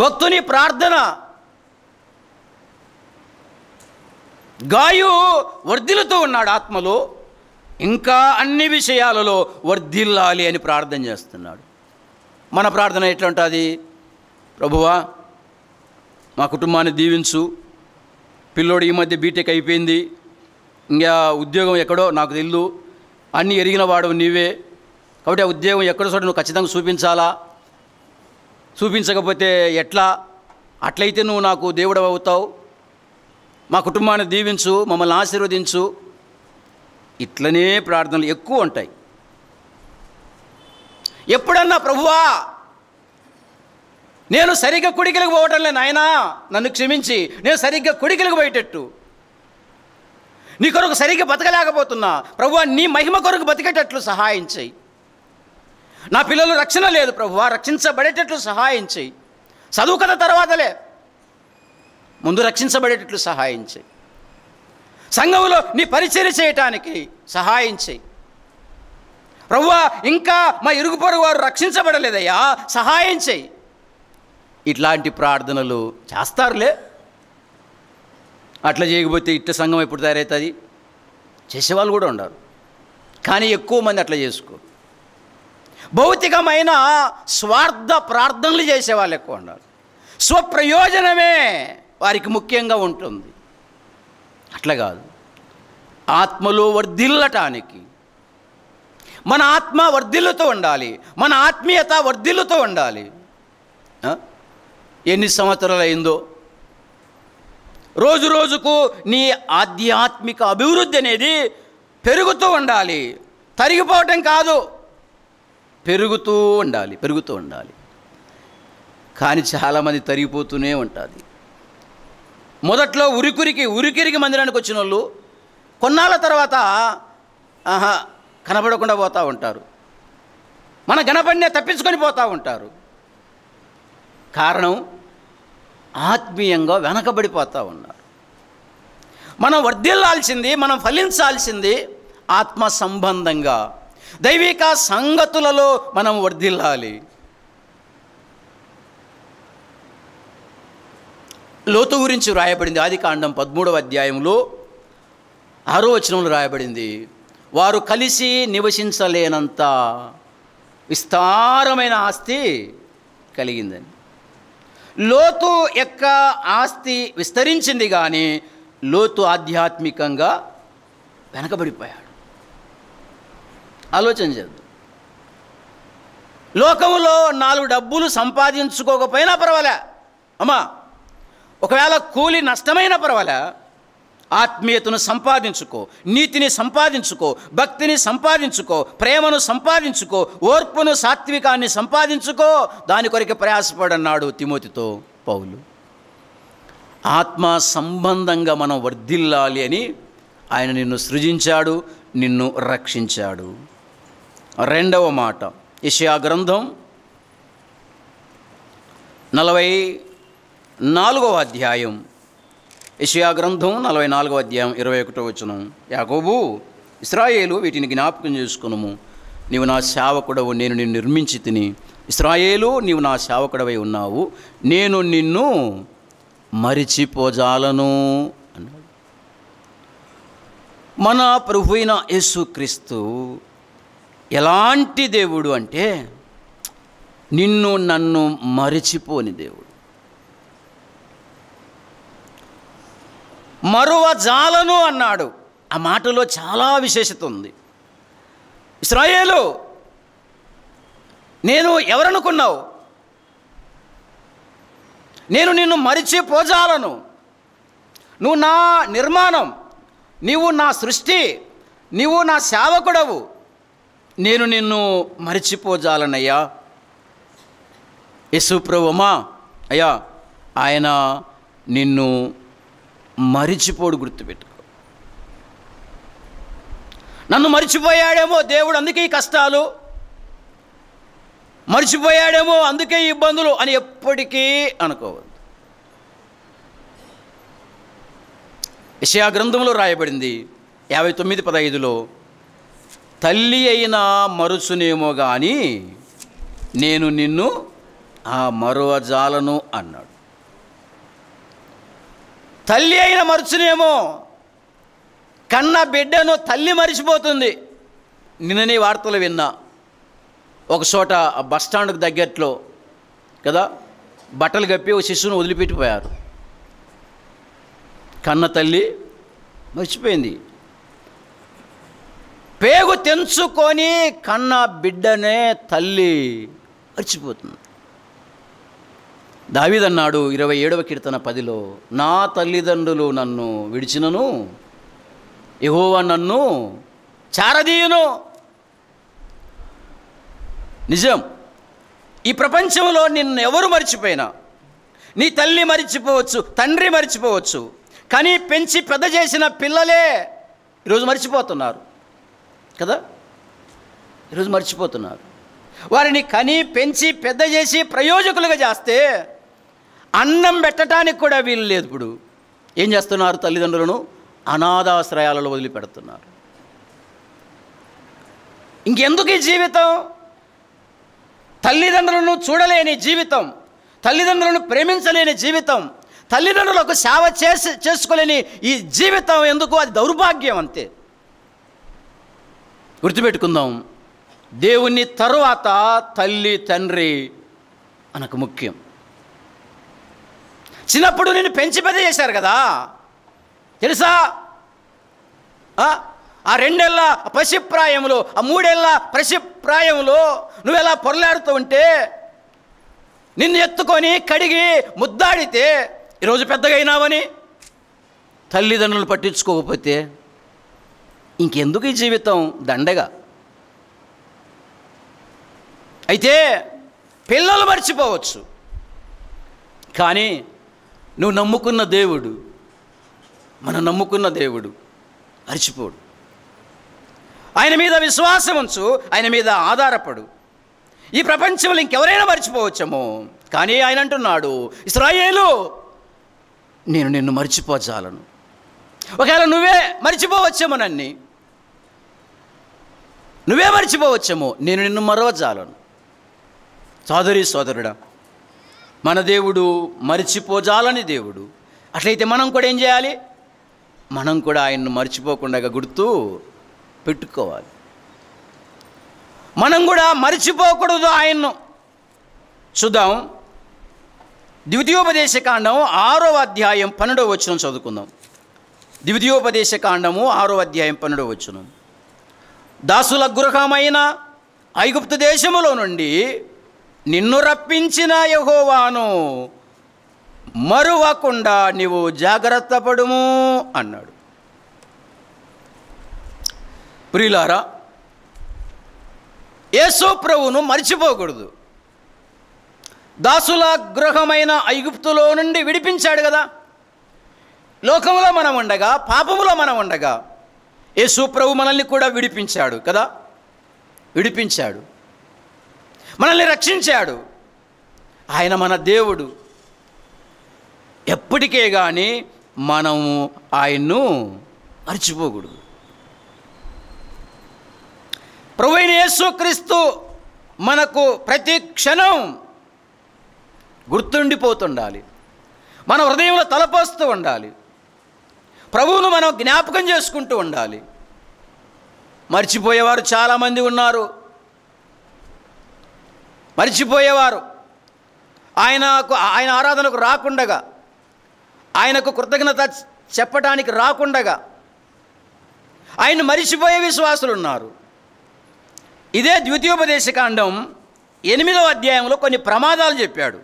భక్తుని ప్రార్థన గాయు వర్ధిల్లుతూ ఉన్నాడు ఆత్మలో, ఇంకా అన్ని విషయాలలో వర్ధిల్లాలి అని ప్రార్థన చేస్తున్నాడు. మన ప్రార్థన ఎట్లా ఉంటుంది? ప్రభువా మా కుటుంబాన్ని దీవించు, పిల్లోడు ఈ మధ్య బీటెక్ అయిపోయింది, ఇంకా ఉద్యోగం ఎక్కడో నాకు తెలియదు, అన్నీ ఎరిగిన వాడు నీవే, కాబట్టి ఆ ఉద్యోగం ఎక్కడో చోట నువ్వు ఖచ్చితంగా చూపించాలా, చూపించకపోతే ఎట్లా, అట్లయితే నువ్వు నాకు దేవుడు అవుతావు, మా కుటుంబాన్ని దీవించు, మమ్మల్ని ఆశీర్వదించు. ఇట్లనే ప్రార్థనలు ఎక్కువ ఉంటాయి. ఎప్పుడన్నా ప్రభువా నేను సరిగ్గా కుడికిలకు పోవటం లేదు నాయనా, నన్ను క్షమించి నేను సరిగ్గా కుడికిలకు పోయేటట్టు, నీ కొరకు సరిగ్గా బతకలేకపోతున్నా, ప్రభువా నీ మహిమ కొరకు బతికేటట్లు సహాయం చేయి. నా పిల్లలు రక్షణ లేదు ప్రభువా, రక్షించబడేటట్లు సహాయం చేయి. చదువు కదా తర్వాతలే, ముందు రక్షించబడేటట్లు సహాయం చేయి. సంఘంలో నీ పరిచర్య చేయటానికి సహాయం చేయి ప్రభువా. ఇంకా మా ఇరుగు పొరుగు వారు రక్షించబడలేదయ్యా, సహాయం చేయి. ఇట్లాంటి ప్రార్థనలు చేస్తారులే. అట్లా చేయకపోతే ఇట్ట సంఘం ఎప్పుడు తయారవుతుంది? చేసేవాళ్ళు కూడా ఉండరు, కానీ ఎక్కువ మంది అట్లా చేసుకోరు. భౌతికమైన స్వార్థ ప్రార్థనలు చేసేవాళ్ళు ఎక్కువ ఉన్నారు. స్వప్రయోజనమే వారికి ముఖ్యంగా ఉంటుంది. అట్లా కాదు, ఆత్మలో వర్ధిల్లటానికి మన ఆత్మ వర్ధిల్లుతూ ఉండాలి, మన ఆత్మీయత వర్ధిల్లుతూ ఉండాలి. ఎన్ని సంవత్సరాలు అయిందో, రోజు రోజుకు నీ ఆధ్యాత్మిక అభివృద్ధి అనేది పెరుగుతూ ఉండాలి, తరిగిపోవటం కాదు, పెరుగుతూ ఉండాలి, పెరుగుతూ ఉండాలి. కానీ చాలామంది తరిగిపోతూనే ఉంటుంది. మొదట్లో ఉరికిరికి మందిరానికి వచ్చిన వాళ్ళు కొన్నాళ్ళ తర్వాత కనబడకుండా పోతూ ఉంటారు, మన గణపడినే తప్పించుకొని పోతూ ఉంటారు. కారణం ఆత్మీయంగా వెనకబడిపోతూ ఉన్నారు. మనం వర్ధిల్లాల్సింది, మనం ఫలించాల్సింది ఆత్మ సంబంధంగా, దైవిక సంగతులలో మనం వర్ధిల్లాలి. లోతు గురించి వ్రాయబడింది ఆదికాండం 13వ అధ్యాయంలో 6వ వచనంలో రాయబడింది, వారు కలిసి నివసించలేనంత విస్తారమైన ఆస్తి కలిగిందని. లోతు యొక్క ఆస్తి విస్తరించింది, కానీ లోతు ఆధ్యాత్మికంగా వెనకబడిపోయాడు. ఆలోచన చేద్దాం. లోకంలో 4 డబ్బులు సంపాదించుకోకపోయినా పర్వాలే అమ్మా, ఒకవేళ కూలి నష్టమైన పర్వాలే, ఆత్మీయతను సంపాదించుకో, నీతిని సంపాదించుకో, భక్తిని సంపాదించుకో, ప్రేమను సంపాదించుకో, ఓర్పును సాత్వికాన్ని సంపాదించుకో, దాని కొరకు ప్రయాసపడన్నాడు తిమోతితో పౌలు. ఆత్మ సంబంధంగా మనం వర్ధిల్లాలి అని ఆయన నిన్ను సృజించాడు, నిన్ను రక్షించాడు. రెండవ మాట, యెషయా గ్రంథం 44వ అధ్యాయం, యెషయా గ్రంథం 44వ అధ్యాయం 21వ వచనం. యాకోబు, ఇశ్రాయేలు వీటిని జ్ఞాపకం చేసుకునుము, నీవు నా సేవకుడవు, నేను నిన్ను నిర్మించి తిని. ఇశ్రాయేలు, నీవు నా సేవకుడవై ఉన్నావు, నేను నిన్ను మరిచిపోజాలను అన్నాడు. మన ప్రభువైన యేసుక్రీస్తు ఎలాంటి దేవుడు అంటే నిన్ను నన్ను మరిచిపోని దేవుడు. మరువజాలను అన్నాడు. ఆ మాటలో చాలా విశేషత ఉంది. ఇశ్రాయేలు, నేను ఎవరనుకున్నావు? నేను నిన్ను మరిచిపోజాలను. నువ్వు నా నిర్మాణం, నీవు నా సృష్టి, నీవు నా సేవకుడవు, నేను నిన్ను మరిచిపోజాలనయ్యా. యేసు ప్రభువా అయ్యా, ఆయన నిన్ను మరిచిపోడు, గుర్తుపెట్టుకో. నన్ను మరిచిపోయాడేమో దేవుడు, అందుకే ఈ కష్టాలు, మరిచిపోయాడేమో అందుకే ఈ ఇబ్బందులు అని ఎప్పటికీ అనుకోవద్దు. యెషయా గ్రంథంలో రాయబడింది 59:15లో, తల్లి అయినా మరుచునేమో కానీ నేను నిన్ను మరువజాలను అన్నాడు. తల్లి అయిన మరుచునేమో, కన్న బిడ్డను తల్లి మరిచిపోతుంది. నిన్ననే వార్తలు విన్నా, ఒక చోట బస్టాండ్కి దగ్గరలో కదా బట్టలు కప్పి ఒక శిశువును వదిలిపెట్టిపోయారు. కన్న తల్లి మర్చిపోయింది. పేగు తెంచుకొని కన్న బిడ్డనే తల్లి మర్చిపోతుంది. దావీదన్నాడు 27వ కీర్తన 10లో, నా తల్లిదండ్రులు నన్ను విడిచినను యెహోవా నన్ను చారదీయును. నిజం, ఈ ప్రపంచంలో నిన్ను ఎవరు మర్చిపోయినా, నీ తల్లి మర్చిపోవచ్చు, తండ్రి మర్చిపోవచ్చు, కానీ పెంచి పెద్ద చేసిన పిల్లలే ఈరోజు మర్చిపోతున్నారు కదా. ఈరోజు మర్చిపోతున్నారు. వారిని కని పెంచి పెద్ద చేసి ప్రయోజకులుగా చేస్తే అన్నం పెట్టడానికి కూడా వీలు లేదు. ఇప్పుడు ఏం చేస్తున్నారు? తల్లిదండ్రులను అనాథాశ్రయాలలో వదిలిపెడుతున్నారు. ఇంకెందుకు ఈ జీవితం? తల్లిదండ్రులను చూడలేని జీవితం, తల్లిదండ్రులను ప్రేమించలేని జీవితం, తల్లిదండ్రులకు సేవ చేసుకోలేని ఈ జీవితం ఎందుకు? అది దౌర్భాగ్యం, అంతే. గుర్తుపెట్టుకుందాం, దేవుని తరువాత తల్లి తండ్రి మనకు ముఖ్యం. చిన్నప్పుడు నిన్ను పెంచి పెద్ద చేశారు కదా, తెలుసా? ఆ 2 ఏళ్ళ పసిప్రాయంలో, ఆ 3 ఏళ్ళ పసిప్రాయంలో నువ్వెలా పొరలాడుతూ ఉంటే, నిన్ను ఎత్తుకొని కడిగి ముద్దాడితే ఈరోజు పెద్దగా అయినావని తల్లిదండ్రులు పట్టించుకోకపోతే ఇంకెందుకు ఈ జీవితం? దండగా. అయితే పిల్లలు మర్చిపోవచ్చు, కానీ నువ్వు నమ్ముకున్న దేవుడు, మనం నమ్ముకున్న దేవుడు మర్చిపోడు. ఆయన మీద విశ్వాసం ఉంచు, ఆయన మీద ఆధారపడు. ఈ ప్రపంచంలో ఇంకెవరైనా మర్చిపోవచ్చేమో, కానీ ఆయన అంటున్నాడు, ఇశ్రాయేలు నేను నిన్ను మర్చిపోజాలను. ఒకవేళ నువ్వే మర్చిపోవచ్చేమో, నువ్వే మర్చిపోవచ్చేమో, నేను నిన్ను మరవజాలను. సోదరి సోదరుడా, మన దేవుడు మర్చిపోజాలని దేవుడు. అట్లయితే మనం కూడా ఏం చేయాలి? మనం కూడా ఆయన్ను మర్చిపోకుండా గుర్తు పెట్టుకోవాలి. మనం కూడా మర్చిపోకూడదు ఆయన్ను. చూద్దాం, ద్వితీయోపదేశకాండం 6వ అధ్యాయం 12వ వచనం చదువుకుందాం. ద్వితీయోపదేశకాండము 6వ అధ్యాయం 12వ వచనం. దాసుల గృహమైన ఐగుప్తు దేశములో నుండి నిన్ను రప్పించిన యెహోవాను మరువకుండా నీవు జాగ్రత్త పడుము అన్నాడు. ప్రియులారా, యేసు ప్రభువును మర్చిపోకూడదు. దాసుల గృహమైన ఐగుప్తులో నుండి విడిపించాడు కదా. లోకంలో మనం ఉండగా, పాపములో మనం ఉండగా యేసు ప్రభు మనల్ని కూడా విడిపించాడు కదా. విడిపించాడు, మనల్ని రక్షించాడు. ఆయన మన దేవుడు. ఎప్పటికే కానీ మనము ఆయన్ను మర్చిపోకూడదు. ప్రభువైన యేసుక్రీస్తు మనకు ప్రతి క్షణం గుర్తుండిపోతుండాలి, మన హృదయంలో తలపోస్తూ ఉండాలి. ప్రభువును మనం జ్ఞాపకం చేసుకుంటూ ఉండాలి. మర్చిపోయేవారు చాలామంది ఉన్నారు. మర్చిపోయేవారు ఆయన ఆరాధనకు రాకుండగా, ఆయనకు కృతజ్ఞత చెప్పడానికి రాకుండగా ఆయన మరిచిపోయే విశ్వాసులు ఉన్నారు. ఇదే ద్వితీయోపదేశకాండం 8వ అధ్యాయంలో కొన్ని ప్రమాదాలు చెప్పాడు.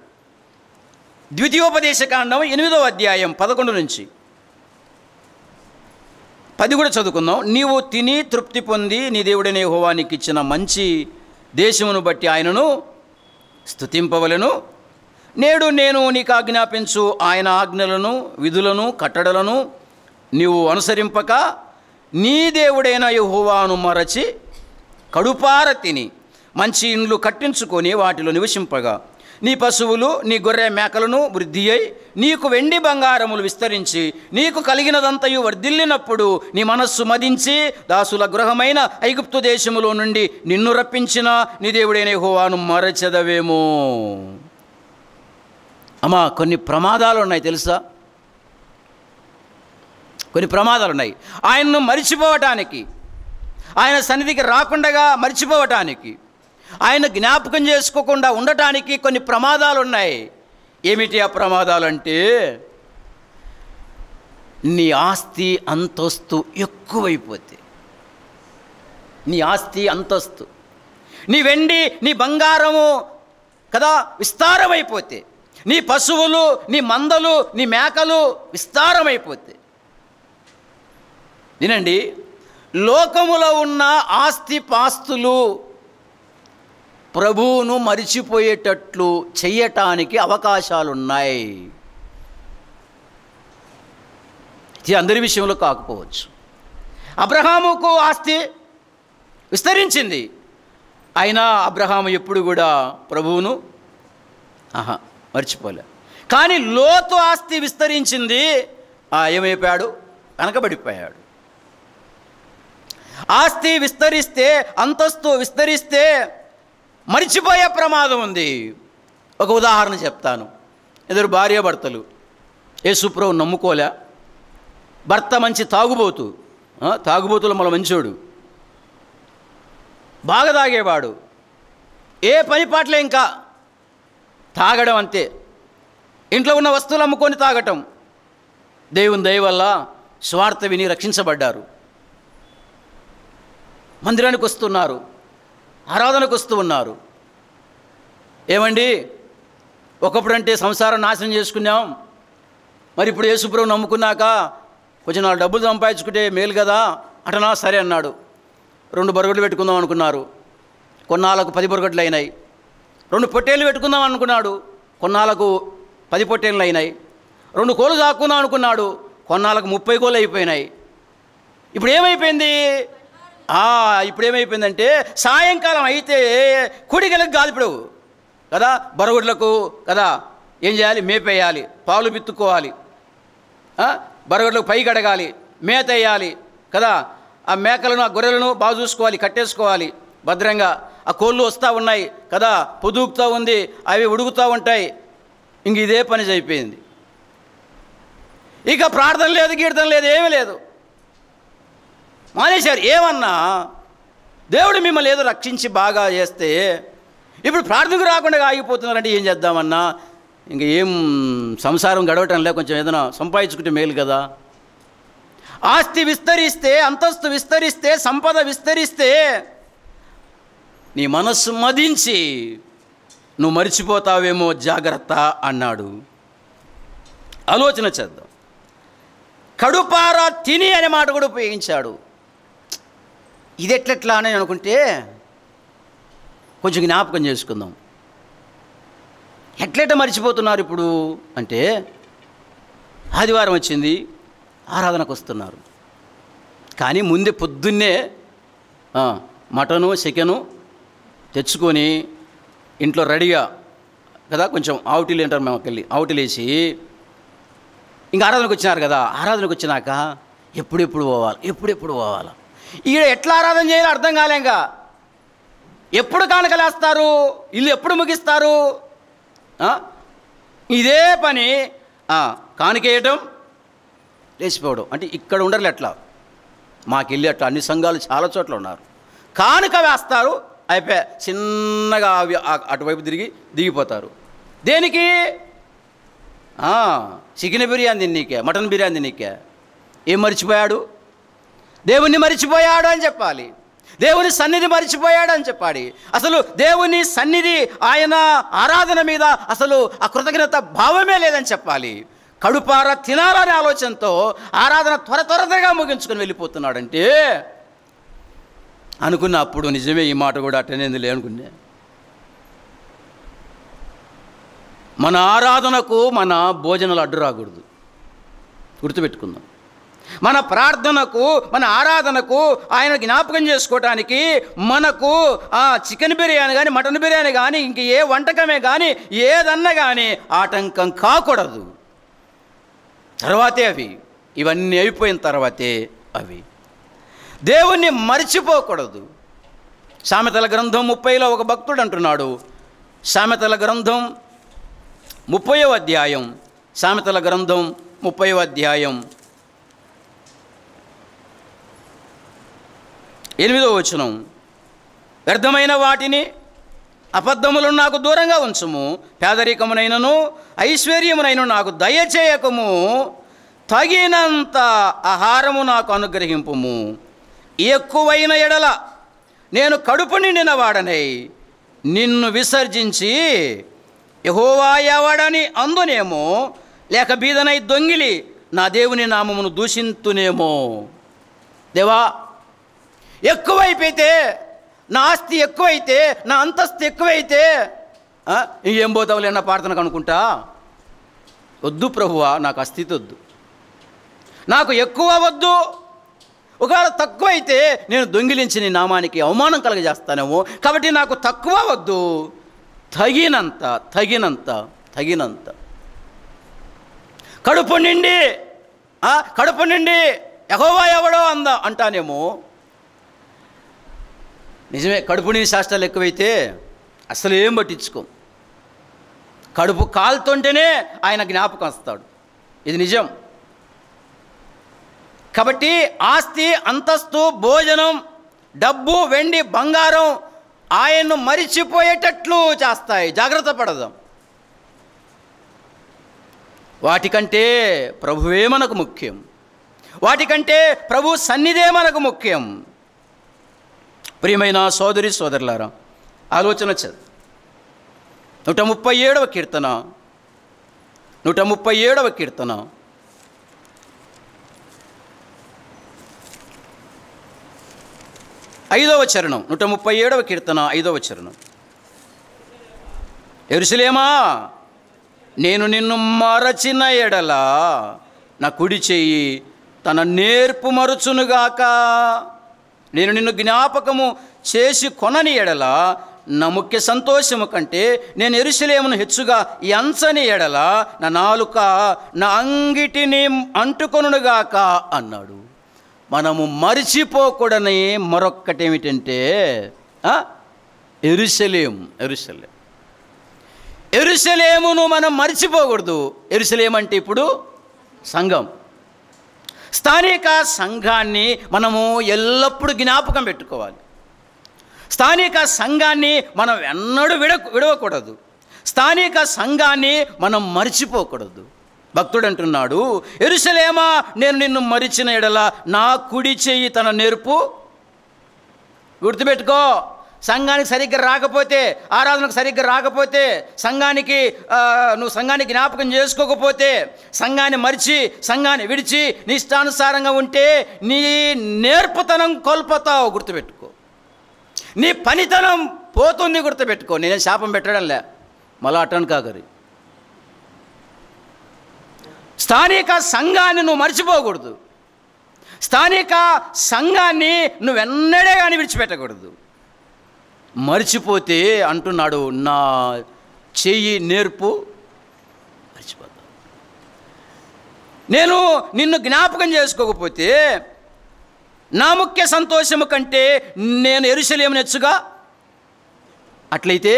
ద్వితీయోపదేశకాండం 8వ అధ్యాయం 11 నుంచి 10 కూడా చదువుకుందాం. నీవు తిని తృప్తి పొంది నీ దేవుడైన యెహోవా నీకు ఇచ్చిన మంచి దేశమును బట్టి ఆయనను స్తుతింపవలెను. నేడు నేను నీకు ఆజ్ఞాపించు ఆయన ఆజ్ఞలను, విధులను, కట్టడలను నీవు అనుసరింపక నీ దేవుడైన యెహోవాను మరచి కడుపార తిని మంచి ఇండ్లు కట్టించుకొని వాటిలో నివసింపగా నీ పశువులు నీ గొర్రె మేకలను వృద్ధి అయి నీకు వెండి బంగారములు విస్తరించి నీకు కలిగినదంతయు వర్ధిల్లినప్పుడు నీ మనస్సు మదించి దాసుల గృహమైన ఐగుప్తు దేశములో నుండి నిన్ను రప్పించిన నీ దేవుడైన యెహోవాను మరచెదవేమో. అమ్మా, కొన్ని ప్రమాదాలు ఉన్నాయి తెలుసా? కొన్ని ప్రమాదాలు ఉన్నాయి. ఆయన్ను మరిచిపోవటానికి, ఆయన సన్నిధికి రాకుండా మరిచిపోవటానికి, ఆయన జ్ఞాపకం చేసుకోకుండా ఉండటానికి కొన్ని ప్రమాదాలు ఉన్నాయి. ఏమిటి ఆ ప్రమాదాలు అంటే, నీ ఆస్తి అంతస్తు ఎక్కువైపోతే, నీ ఆస్తి అంతస్తు, నీ వెండి నీ బంగారము కదా విస్తారమైపోతే, నీ పశువులు నీ మందలు నీ మేకలు విస్తారమైపోతే. వినండి, లోకములో ఉన్న ఆస్తి పాస్తులు ప్రభువును మరిచిపోయేటట్లు చెయ్యటానికి అవకాశాలున్నాయి. ఇది అందరి విషయంలో కాకపోవచ్చు. అబ్రహాముకు ఆస్తి విస్తరించింది, అయినా అబ్రహాము ఎప్పుడు కూడా ప్రభువును మర్చిపోలే. కానీ లోతు ఆస్తి విస్తరించింది, ఏమైపోయాడు? వెనకబడిపోయాడు. ఆస్తి విస్తరిస్తే, అంతస్తు విస్తరిస్తే మరిచిపోయే ప్రమాదం ఉంది. ఒక ఉదాహరణ చెప్తాను. ఇద్దరు భార్యాభర్తలు, యేసుప్రభు నమ్ముకోలే. భర్త మంచి తాగుబోతు, తాగుబోతులు మన మంచోడు, బాగా తాగేవాడు, ఏ పని పాటలే ఇంకా తాగడం అంతే, ఇంట్లో ఉన్న వస్తువులు అమ్ముకొని తాగటం. దేవుని దయ వల్ల స్వార్థ విని రక్షించబడ్డారు. మందిరానికి వస్తున్నారు, ఆరాధనకు వస్తూ ఉన్నారు. ఏమండి, ఒకప్పుడంటే సంసారం నాశనం చేసుకున్నాం, మరి ఇప్పుడు యేసుప్రభువు నమ్ముకున్నాక కొంచెం 4 డబ్బులు సంపాదించుకుంటే మేలు కదా అటనా. సరే అన్నాడు. 2 బరగడ్లు పెట్టుకుందాం అనుకున్నారు, కొన్నాళ్ళకు 10 బరగడ్లు అయినాయి. 2 పొట్టేళ్ళు పెట్టుకుందాం అనుకున్నాడు, కొన్నాళ్ళకు 10 పొట్టేళ్ళు అయినాయి. 2 కోళ్ళు దాక్కుందాం అనుకున్నాడు, కొన్నాళ్ళకు 30 కోళ్ళు అయిపోయినాయి. ఇప్పుడు ఏమైపోయింది? ఇప్పుడు ఏమైపోయిందంటే సాయంకాలం అయితే కుడిగలకు కాదు ఇప్పుడు కదా, బరగొడ్లకు కదా ఏం చేయాలి? మేపేయాలి, పాలు పిత్తుకోవాలి, బరగొడ్లకు పై కడగాలి, మేత వేయాలి కదా. ఆ మేకలను ఆ గొర్రెలను బాగా చూసుకోవాలి, కట్టేసుకోవాలి భద్రంగా. ఆ కోళ్ళు వస్తూ ఉన్నాయి కదా, పొదుగుతూ ఉంది, అవి ఉడుకుతూ ఉంటాయి. ఇంక ఇదే పని అయిపోయింది. ఇక ప్రార్థన లేదు, కీర్తన లేదు, ఏమీ లేదు, మానేశారు. ఏమన్నా దేవుడు మిమ్మల్ని ఏదో రక్షించి బాగా చేస్తే ఇప్పుడు ప్రార్థనకు రాకుండా ఆగిపోతున్నారంటే ఏం చేద్దామన్నా? ఇంక ఏం సంసారం గడవటం లే, కొంచెం ఏదైనా సంపాదించుకుంటే మేలు కదా. ఆస్తి విస్తరిస్తే, అంతస్తు విస్తరిస్తే, సంపద విస్తరిస్తే నీ మనస్సు మదించి నువ్వు మరిచిపోతావేమో, జాగ్రత్త అన్నాడు. ఆలోచన చేద్దాం. కడుపారా తిని అనే మాట కూడా ఉపయోగించాడు. ఇది ఎట్లెట్లా అని అనుకుంటే కొంచెం జ్ఞాపకం చేసుకుందాం. ఎట్లెట్లా మర్చిపోతున్నారు ఇప్పుడు అంటే, ఆదివారం వచ్చింది, ఆరాధనకు వస్తున్నారు, కానీ ముందే పొద్దున్నే మటను చికెను తెచ్చుకొని ఇంట్లో రెడీగా కదా, కొంచెం ఆవుటీలు అంటారు మేము, వెళ్ళి ఆవుటీలు వేసి ఇంకా ఆరాధనకు వచ్చినారు కదా. ఆరాధనకు వచ్చినాక ఎప్పుడెప్పుడు పోవాలి. ఈడ ఎట్లా ఆరాధన చేయాలో అర్థం కాలేంగా. ఎప్పుడు కానుకలేస్తారు, ఇల్లు ఎప్పుడు ముగిస్తారు, ఇదే పని. కానుకేయటం, లేచిపోవడం. అంటే ఇక్కడ ఉండరు ఎట్లా, మాకెళ్ళి అట్లా అన్ని సంఘాలు చాలా చోట్ల ఉన్నారు. కానుక వేస్తారు, అయిపోయి చిన్నగా అటువైపు దిగిపోతారు. దేనికి? చికెన్ బిర్యానీ తిన్నీకే, మటన్ బిర్యానీ తిన్నీకే. ఏం మర్చిపోయాడు? దేవుణ్ణి మరిచిపోయాడు అని చెప్పాలి, దేవుని సన్నిధి మరిచిపోయాడు అని చెప్పాలి. అసలు దేవుని సన్నిధి, ఆయన ఆరాధన మీద అసలు ఆ కృతజ్ఞత భావమే లేదని చెప్పాలి. కడుపారా తినాలనే ఆలోచనతో ఆరాధన త్వరగా ముగించుకొని వెళ్ళిపోతున్నాడంటే అనుకున్న. అప్పుడు నిజమే, ఈ మాట కూడా అట్టనేందులే అనుకున్నా. మన ఆరాధనకు మన భోజనాలు అడ్డు రాకూడదు, గుర్తుపెట్టుకుందాం. మన ప్రార్థనకు, మన ఆరాధనకు, ఆయన జ్ఞాపకం చేసుకోవటానికి మనకు చికెన్ బిర్యానీ కానీ, మటన్ బిర్యానీ కానీ, ఇంక ఏ వంటకమే కానీ, ఏదన్నా కానీ ఆటంకం కాకూడదు. తర్వాతే అవి, ఇవన్నీ అయిపోయిన తర్వాతే అవి. దేవుణ్ణి మర్చిపోకూడదు. సామెతల గ్రంథం 30లో ఒక భక్తుడు అంటున్నాడు, సామెతల గ్రంథం 30వ అధ్యాయం, సామెతల గ్రంథం 30వ అధ్యాయం 8వ వచనం, వ్యర్థమైన వాటిని అబద్ధములను నాకు దూరంగా ఉంచుము, పేదరికమునైనను ఐశ్వర్యమునైన నాకు దయచేయకము, తగినంత ఆహారము నాకు అనుగ్రహింపుము. ఎక్కువైన ఎడల నేను కడుపు నిండిన వాడనై నిన్ను విసర్జించి యెహోవా ఎవడని అందునేమో, లేక బీదనై దొంగిలి నా దేవుని నామమును దూషింతునేమో. దేవా, ఎక్కువైపోతే, నా ఆస్తి ఎక్కువైతే, నా అంతస్తు ఎక్కువైతే ఇంకేం పోతావులే నా ప్రార్థనకు అనుకుంటా. వద్దు ప్రభువా, నాకు ఆ స్థితి వద్దు, నాకు ఎక్కువ వద్దు. ఒకవేళ తక్కువైతే నేను దొంగిలించి నీ నామానికి అవమానం కలగజేస్తానేమో. కాబట్టి నాకు తక్కువ వద్దు, తగినంత తగినంత తగినంత. కడుపు నిండి యెహోవా ఎవడో అంటానేమో. నిజమే, కడుపు నిండి శాస్త్రాలు ఎక్కువైతే అసలు ఏం పట్టించుకోం. కడుపు కాలుతుంటేనే ఆయన జ్ఞాపకం వస్తాడు, ఇది నిజం. కాబట్టి ఆస్తి, అంతస్తు, భోజనం, డబ్బు, వెండి, బంగారం ఆయన్ను మరిచిపోయేటట్లు చేస్తాయి. జాగ్రత్త పడదాం. వాటికంటే ప్రభువే మనకు ముఖ్యం, వాటికంటే ప్రభు సన్నిధే మనకు ముఖ్యం. ప్రియమైన సోదరి సోదరులారా, ఆలోచన చదువు. 137వ కీర్తన, 137వ కీర్తన 5వ చరణం. 137వ కీర్తన 5వ చరణం. యెరూషలేమా, నేను నిన్ను మరచిన ఎడల నా కుడి చెయ్యి తన నేర్పు మరుచునుగాక. నేను నిన్ను జ్ఞాపకము చేసి కొనని ఎడల నా ముఖ్య సంతోషము కంటే నేను యెరూషలేమును హెచ్చుగా ఎంచని ఎడల నా నాలుక నా అంగిటిని అంటుకొనుగాక అన్నాడు. మనము మరిచిపోకూడని మరొక్కటి ఏమిటంటే యెరూషలేమును మనం మరిచిపోకూడదు. యెరూషలేము అంటే ఇప్పుడు సంఘం. స్థానిక సంఘాన్ని మనము ఎల్లప్పుడూ జ్ఞాపకం పెట్టుకోవాలి. స్థానిక సంఘాన్ని మనం ఎన్నడూ విడవకూడదు. స్థానిక సంఘాన్ని మనం మరిచిపోకూడదు. భక్తుడు అంటున్నాడు, యెరూషలేమా, నేను నిన్ను మరిచిన ఎడల నా కుడి చెయ్యి తన నేర్పు. గుర్తుపెట్టుకో, సంఘానికి సరిగ్గా రాకపోతే, ఆరాధనకు సరిగ్గా రాకపోతే, నువ్వు సంఘాన్ని జ్ఞాపకం చేసుకోకపోతే, సంఘాన్ని మరిచి, సంఘాన్ని విడిచి నీ ఇష్టానుసారంగా ఉంటే నీ నేర్పుతనం కోల్పోతావు. గుర్తుపెట్టుకో, నీ పనితనం పోతుంది. గుర్తుపెట్టుకో, నేనే శాపం పెట్టడంలే, మళ్ళా అటన్ కాగరి. స్థానిక సంఘాన్ని నువ్వు మర్చిపోకూడదు. స్థానిక సంఘాన్ని నువ్వెన్నడే కానీ విడిచిపెట్టకూడదు. మర్చిపోతే అంటున్నాడు, నా చెయ్యి నేర్పు మర్చిపోతా. నేను నిన్ను జ్ఞాపకం చేసుకోకపోతే నా ముఖ్య సంతోషము కంటే నేను యెరూషలేమును హెచ్చుగా. అట్లయితే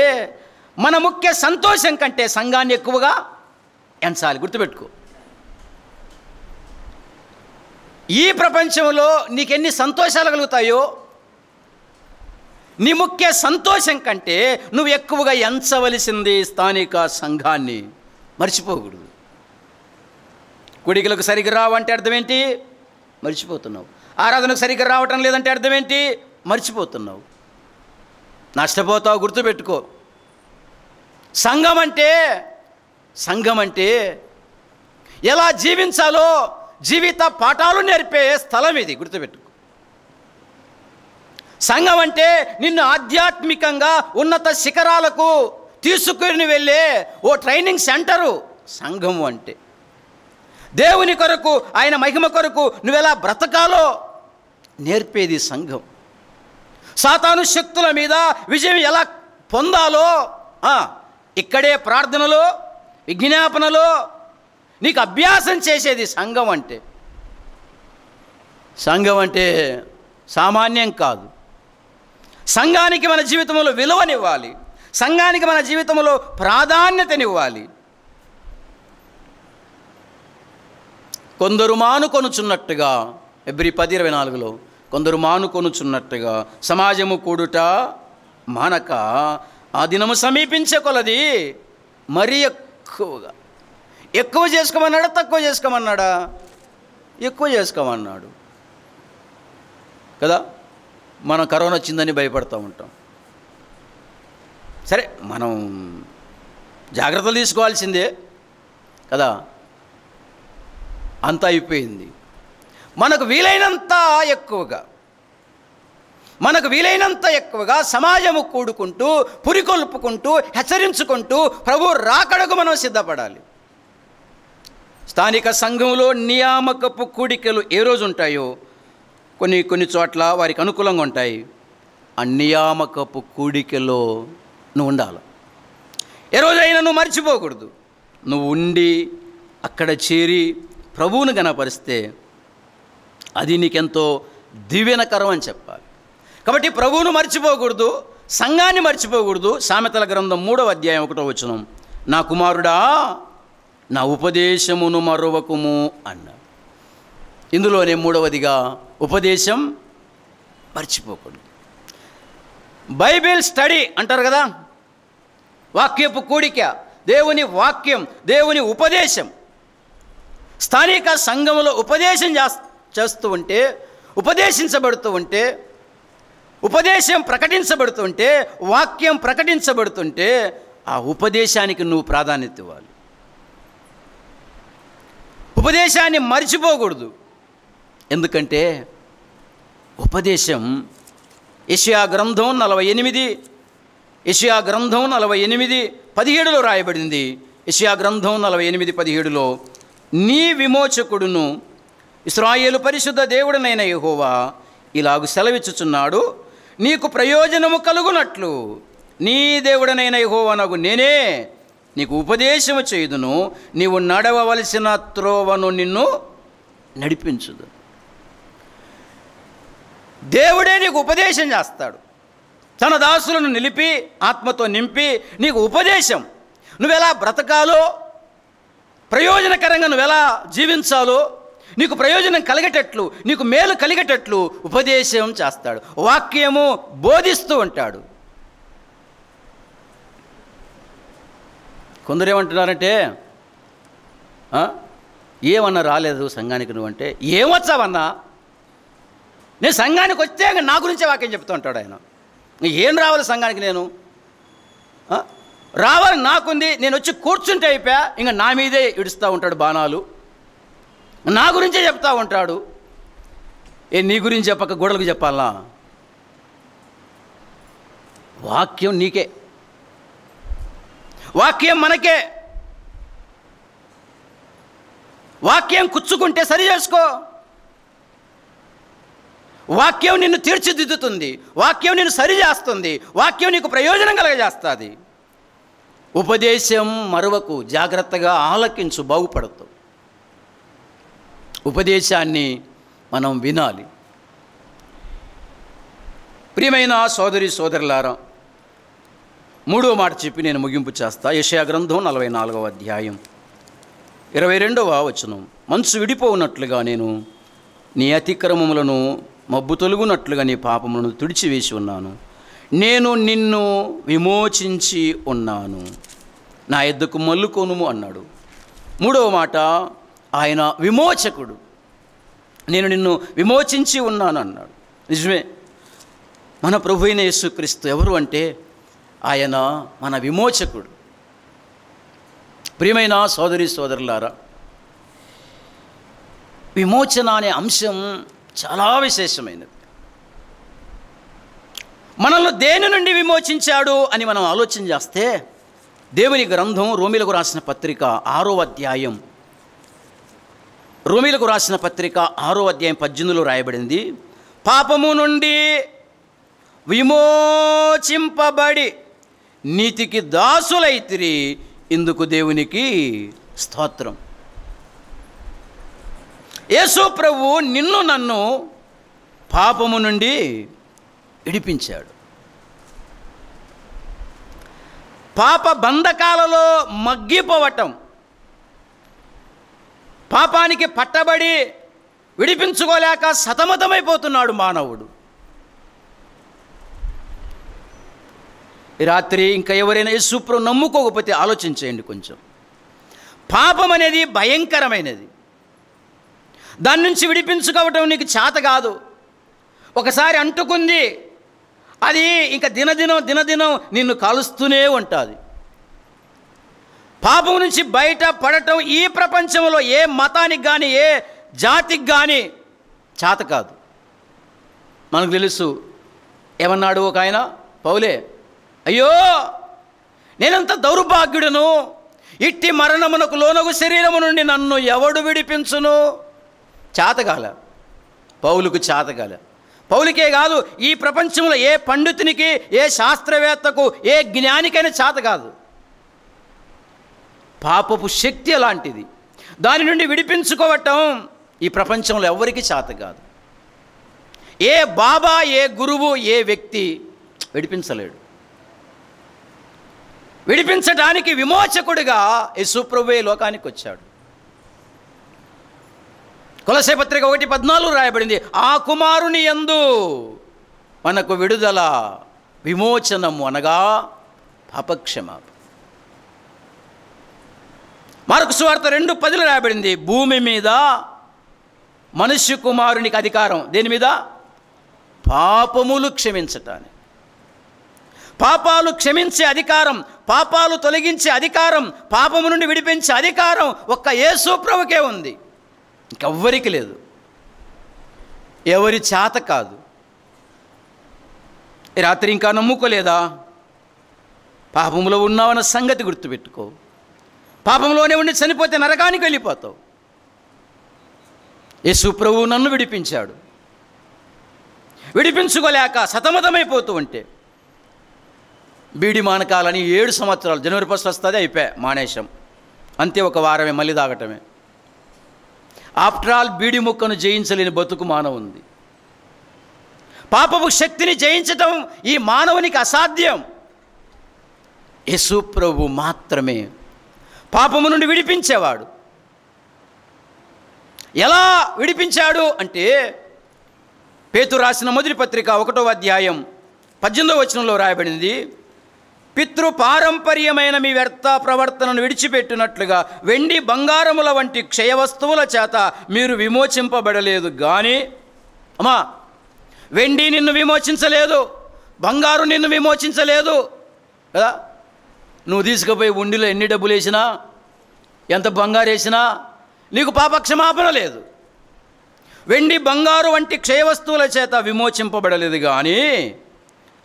మన ముఖ్య సంతోషం కంటే సంఘాన్ని ఎక్కువగా ఎంచాలి. గుర్తుపెట్టుకో, ఈ ప్రపంచంలో నీకెన్ని సంతోషాలు కలుగుతాయో నీ ముఖ్య సంతోషం కంటే నువ్వు ఎక్కువగా ఎంచవలసింది స్థానిక సంఘాన్ని. మర్చిపోకూడదు. కుడికలకు సరిగ్గా రావంటే అర్థం ఏంటి? మర్చిపోతున్నావు. ఆరాధనకు సరిగ్గా రావటం లేదంటే అర్థం ఏంటి? మర్చిపోతున్నావు, నష్టపోతావు. గుర్తుపెట్టుకో, సంఘం అంటే ఎలా జీవించాలో జీవిత పాఠాలు నేర్పే స్థలం ఇది. గుర్తుపెట్టుకో, సంఘం అంటే నిన్ను ఆధ్యాత్మికంగా ఉన్నత శిఖరాలకు తీసుకుని వెళ్ళే ఓ ట్రైనింగ్ సెంటరు సంఘము అంటే. దేవుని కొరకు, ఆయన మహిమ కొరకు నువ్వెలా బ్రతకాలో నేర్పేది సంఘం. సాతాను శక్తుల మీద విజయం ఎలా పొందాలో ఇక్కడే ప్రార్థనలో, విజ్ఞాపనలో నీకు అభ్యాసం చేసేది సంఘం అంటే. సంఘం అంటే సామాన్యం కాదు. సంఘానికి మన జీవితంలో విలువనివ్వాలి, సంఘానికి మన జీవితంలో ప్రాధాన్యతనివ్వాలి. కొందరు మానుకొనుచున్నట్టుగా, ఎబ్రీ 10:24లో కొందరు మానుకొనుచున్నట్టుగా సమాజము కూడుట మానక ఆ దినము సమీపించే కొలది మరీ ఎక్కువ చేసుకోమన్నాడా, తక్కువ చేసుకోమన్నాడా? ఎక్కువ చేసుకోమన్నాడు కదా. మనం కరోనా వచ్చిందని భయపడుతూ ఉంటాం. సరే, మనం జాగ్రత్తలు తీసుకోవాల్సిందే కదా. అంతా అయిపోయింది. మనకు వీలైనంత ఎక్కువగా సమాజము కూడుకుంటూ, పురికొల్పుకుంటూ, హెచ్చరించుకుంటూ ప్రభు రాకడకు మనం సిద్ధపడాలి. స్థానిక సంఘంలో నియామకపు కూడికలు ఏ రోజు ఉంటాయో కొన్ని చోట్ల వారికి అనుకూలంగా ఉంటాయి. ఆ నియామకపు కూడికలో నువ్వు ఉండాలి. ఏ రోజైనా నువ్వు మర్చిపోకూడదు. నువ్వు ఉండి అక్కడ చేరి ప్రభువును గణపరిస్తే అది నీకెంతో దివ్యనకరం అని చెప్పాలి. కాబట్టి ప్రభువును మర్చిపోకూడదు, సంఘాన్ని మర్చిపోకూడదు. సామెతల గ్రంథం 3వ అధ్యాయం 1వ వచనం, నా కుమారుడా నా ఉపదేశమును మరువకుము అన్నాడు. ఇందులోనే 3వదిగా ఉపదేశం మర్చిపోకూడదు. బైబిల్ స్టడీ అంటారు కదా, వాక్యపు కూడిక, దేవుని వాక్యం, దేవుని ఉపదేశం. స్థానిక సంఘంలో ఉపదేశం చేస్తూ ఉంటే, ఉపదేశించబడుతూ ఉంటే, ఉపదేశం ప్రకటించబడుతూ ఉంటే, వాక్యం ప్రకటించబడుతుంటే ఆ ఉపదేశానికి నువ్వు ప్రాధాన్యత ఇవ్వాలి. ఉపదేశాన్ని మర్చిపోకూడదు. ఎందుకంటే ఉపదేశం యెషయా గ్రంథం 48:17లో రాయబడింది. యెషయా గ్రంథం 48:17లో, నీ విమోచకుడును ఇశ్రాయేలు పరిశుద్ధ దేవుడనైన యెహోవా ఇలాగు సెలవిచ్చుచున్నాడు, నీకు ప్రయోజనము కలుగునట్లు నీ దేవుడనైన యెహోవానగు నేనే నీకు ఉపదేశము చేయుదును, నీవు నడవవలసిన త్రోవను నిన్ను నడిపించుదు. దేవుడే నీకు ఉపదేశం చేస్తాడు. తన దాసులను నిలిపి ఆత్మతో నింపి నీకు ఉపదేశం, నువ్వెలా బ్రతకాలో, ప్రయోజనకరంగా నువ్వెలా జీవించాలో, నీకు ప్రయోజనం కలిగేటట్లు, నీకు మేలు కలిగేటట్లు ఉపదేశం చేస్తాడు. వాక్యము బోధిస్తూ ఉంటాడు. కొందరు ఏమంటున్నారంటే, ఏమన్నా రాలేదు సంఘానికి నువ్వంటే, ఏమొచ్చావన్నా, నేను సంఘానికి వచ్చే నా గురించే వాక్యం చెప్తూ ఉంటాడు ఆయన. ఏం రావాలి సంఘానికి, నేను రావాలి నాకుంది, నేను వచ్చి కూర్చుంటే అయిపోయా, ఇంకా నా మీదే ఇడుస్తూ ఉంటాడు బాణాలు, నా గురించే చెప్తూ ఉంటాడు. నీ గురించి చెప్పక గోడలకు చెప్పాలా? వాక్యం నీకే, వాక్యం మనకే. వాక్యం కుచ్చుకుంటే సరి చేసుకో. వాక్యం నిన్ను తీర్చిదిద్దుతుంది, వాక్యం నిన్ను సరి చేస్తుంది, వాక్యం నీకు ప్రయోజనం కలగజేస్తుంది. ఉపదేశం మరువకు, జాగ్రత్తగా ఆలకించు, బాగుపడతావు. ఉపదేశాన్ని మనం వినాలి. ప్రియమైన సోదరి సోదరులారా, 3వ మాట చెప్పి నేను ముగింపు చేస్తా. యెషయా గ్రంథం 44వ అధ్యాయం 22వ వచనం, మనసు విడిపోవునట్లుగా నేను నీ అతిక్రమములను మబ్బు తొలుగునట్లుగా నీ పాపములను తుడిచివేసి ఉన్నాను, నేను నిన్ను విమోచించి ఉన్నాను, నా ఎద్దకు మల్లుకొనుము అన్నాడు. 3వ మాట, ఆయన విమోచకుడు, నేను నిన్ను విమోచించి ఉన్నాను అన్నాడు. నిజమే, మన ప్రభు అయిన యేసుక్రీస్తు ఎవరు అంటే ఆయన మన విమోచకుడు. ప్రియమైన సోదరి సోదరులారా, విమోచన అనే అంశం చాలా విశేషమైనది. మనల్ని దేని నుండి విమోచించాడు అని మనం ఆలోచన చేస్తే, దేవుని గ్రంథం రోమీలకు రాసిన పత్రిక 6వ అధ్యాయం రోమీలకు రాసిన పత్రిక 6వ అధ్యాయం 18లో రాయబడింది, పాపము నుండి విమోచింపబడి నీతికి దాసులైతిరి, ఇందుకు దేవునికి స్తోత్రం. యేసు ప్రభువు నిన్ను నన్ను పాపము నుండి విడిపించాడు. పాప బంధకాలలో మగ్గిపోవటం, పాపానికి పట్టబడి విడిపించుకోలేక సతమతమైపోతున్నాడు మానవుడు. ఈ రాత్రి ఇంకా ఎవరైనా యేసు ప్రభువును నమ్ముకోకపోతే ఆలోచించేయండి కొంచెం. పాపం అనేది భయంకరమైనది. దాని నుంచి విడిపించుకోవటం నీకు చేత కాదు. ఒకసారి అంటుకుంది, అది ఇంకా దినదినం నిన్ను కాలుస్తూనే ఉంటుంది. పాపం నుంచి బయట పడటం ఈ ప్రపంచంలో ఏ మతానికి కానీ ఏ జాతికి కానీ చేత కాదు. మనకు తెలుసు. ఏమన్నాడు ఒక ఆయన, పౌలే, అయ్యో నేనంత దౌర్భాగ్యుడను, ఇట్టి మరణమునకు లోనగు శరీరము నుండి నన్ను ఎవడు విడిపించును? చేతగాల పౌలుకు, చేతగాల. పౌలుకే కాదు, ఈ ప్రపంచంలో ఏ పండితునికి, ఏ శాస్త్రవేత్తకు, ఏ జ్ఞానికైనా చేత కాదు. పాపపు శక్తి అలాంటిది. దాని నుండి విడిపించుకోవటం ఈ ప్రపంచంలో ఎవరికి చేత కాదు. ఏ బాబా, ఏ గురువు, ఏ వ్యక్తి విడిపించలేడు. విడిపించడానికి విమోచకుడిగా యేసు ప్రభువే లోకానికి వచ్చాడు. కొలస్సే పత్రిక 1:14 రాయబడింది, ఆ కుమారుని యందు మనకు విడుదల, విమోచనము అనగా పాపక్షమాపణ. మార్కు సువార్త 2:10 రాయబడింది, భూమి మీద మనుష్య కుమారునికి అధికారం. దేని మీద? పాపములు క్షమించటానికి. పాపాలు క్షమించే అధికారం, పాపాలు తొలగించే అధికారం, పాపము నుండి విడిపించే అధికారం ఒక్క యేసు ప్రభువుకే ఉంది, ఇంకెవ్వరికి లేదు. ఎవరి చేత కాదు. ఈ రాత్రి ఇంకా నమ్ముకోలేదా? పాపంలో ఉన్నావన్న సంగతి గుర్తుపెట్టుకో. పాపంలోనే ఉండి చనిపోతే నరకానికి వెళ్ళిపోతావు. యేసు ప్రభువు నన్ను విడిపించాడు. విడిపించుకోలేక సతమతమైపోతూ ఉంటే బీడి మానకాలని 7 సంవత్సరాలు, జనవరి 1 వస్తుంది, అయిపోయా, మానేశం అంతే. ఒక వారమే, మళ్ళీ తాగటమే. ఆఫ్టర్ ఆల్ బీడి ముక్కను జయించలేని బతుకు మానవుంది. పాపపు శక్తిని జయించటం ఈ మానవునికి అసాధ్యం. యేసు ప్రభువు మాత్రమే పాపము నుండి విడిపించేవాడు. ఎలా విడిపించాడు అంటే, పేతురు రాసిన మొదటి పత్రిక 1వ అధ్యాయం 18వ వచనంలో రాయబడింది, పితృపారంపర్యమైన మీ వ్యర్థ ప్రవర్తనను విడిచిపెట్టినట్లుగా వెండి బంగారముల వంటి క్షయ వస్తువుల చేత మీరు విమోచింపబడలేదు కానీ. అమ్మా, వెండి నిన్ను విమోచించలేదు, బంగారు నిన్ను విమోచించలేదు కదా. నువ్వు తీసుకుపోయి ఉండిలో ఎన్ని డబ్బులు వేసినా, ఎంత బంగారు వేసినా నీకు పాపక్షమాపణ లేదు. వెండి బంగారు వంటి క్షయ వస్తువుల చేత విమోచింపబడలేదు కానీ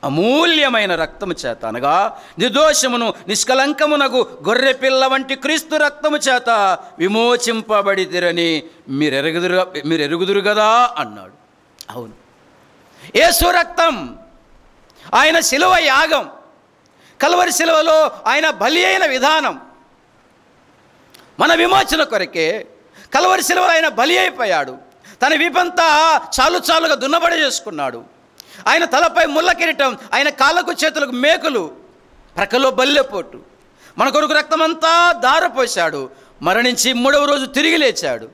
అమూల్యమైన రక్తము చేత, అనగా నిర్దోషమును నిష్కలంకమునగు గొర్రెపిల్ల వంటి క్రీస్తు రక్తము చేత విమోచింపబడితిరని మీరెరుగుదురు కదా అన్నాడు. అవును, యేసు రక్తం, ఆయన శిలువ యాగం, కల్వరి శిలువలో ఆయన బలి అయిన విధానం మన విమోచన కొరకే. కల్వరి శిలువలో ఆయన బలి అయిపోయాడు. తన వీపంతా చాలుగా దున్నబడి చేసుకున్నాడు. ఆయన తలపై ముళ్ళ కిరీటం, ఆయన కాళ్ళకు చేతులకు మేకులు, ప్రక్కలో బల్లెపోటు, మన కొరకు రక్తమంతా దారపోశాడు. మరణించి 3వ రోజు తిరిగి లేచాడు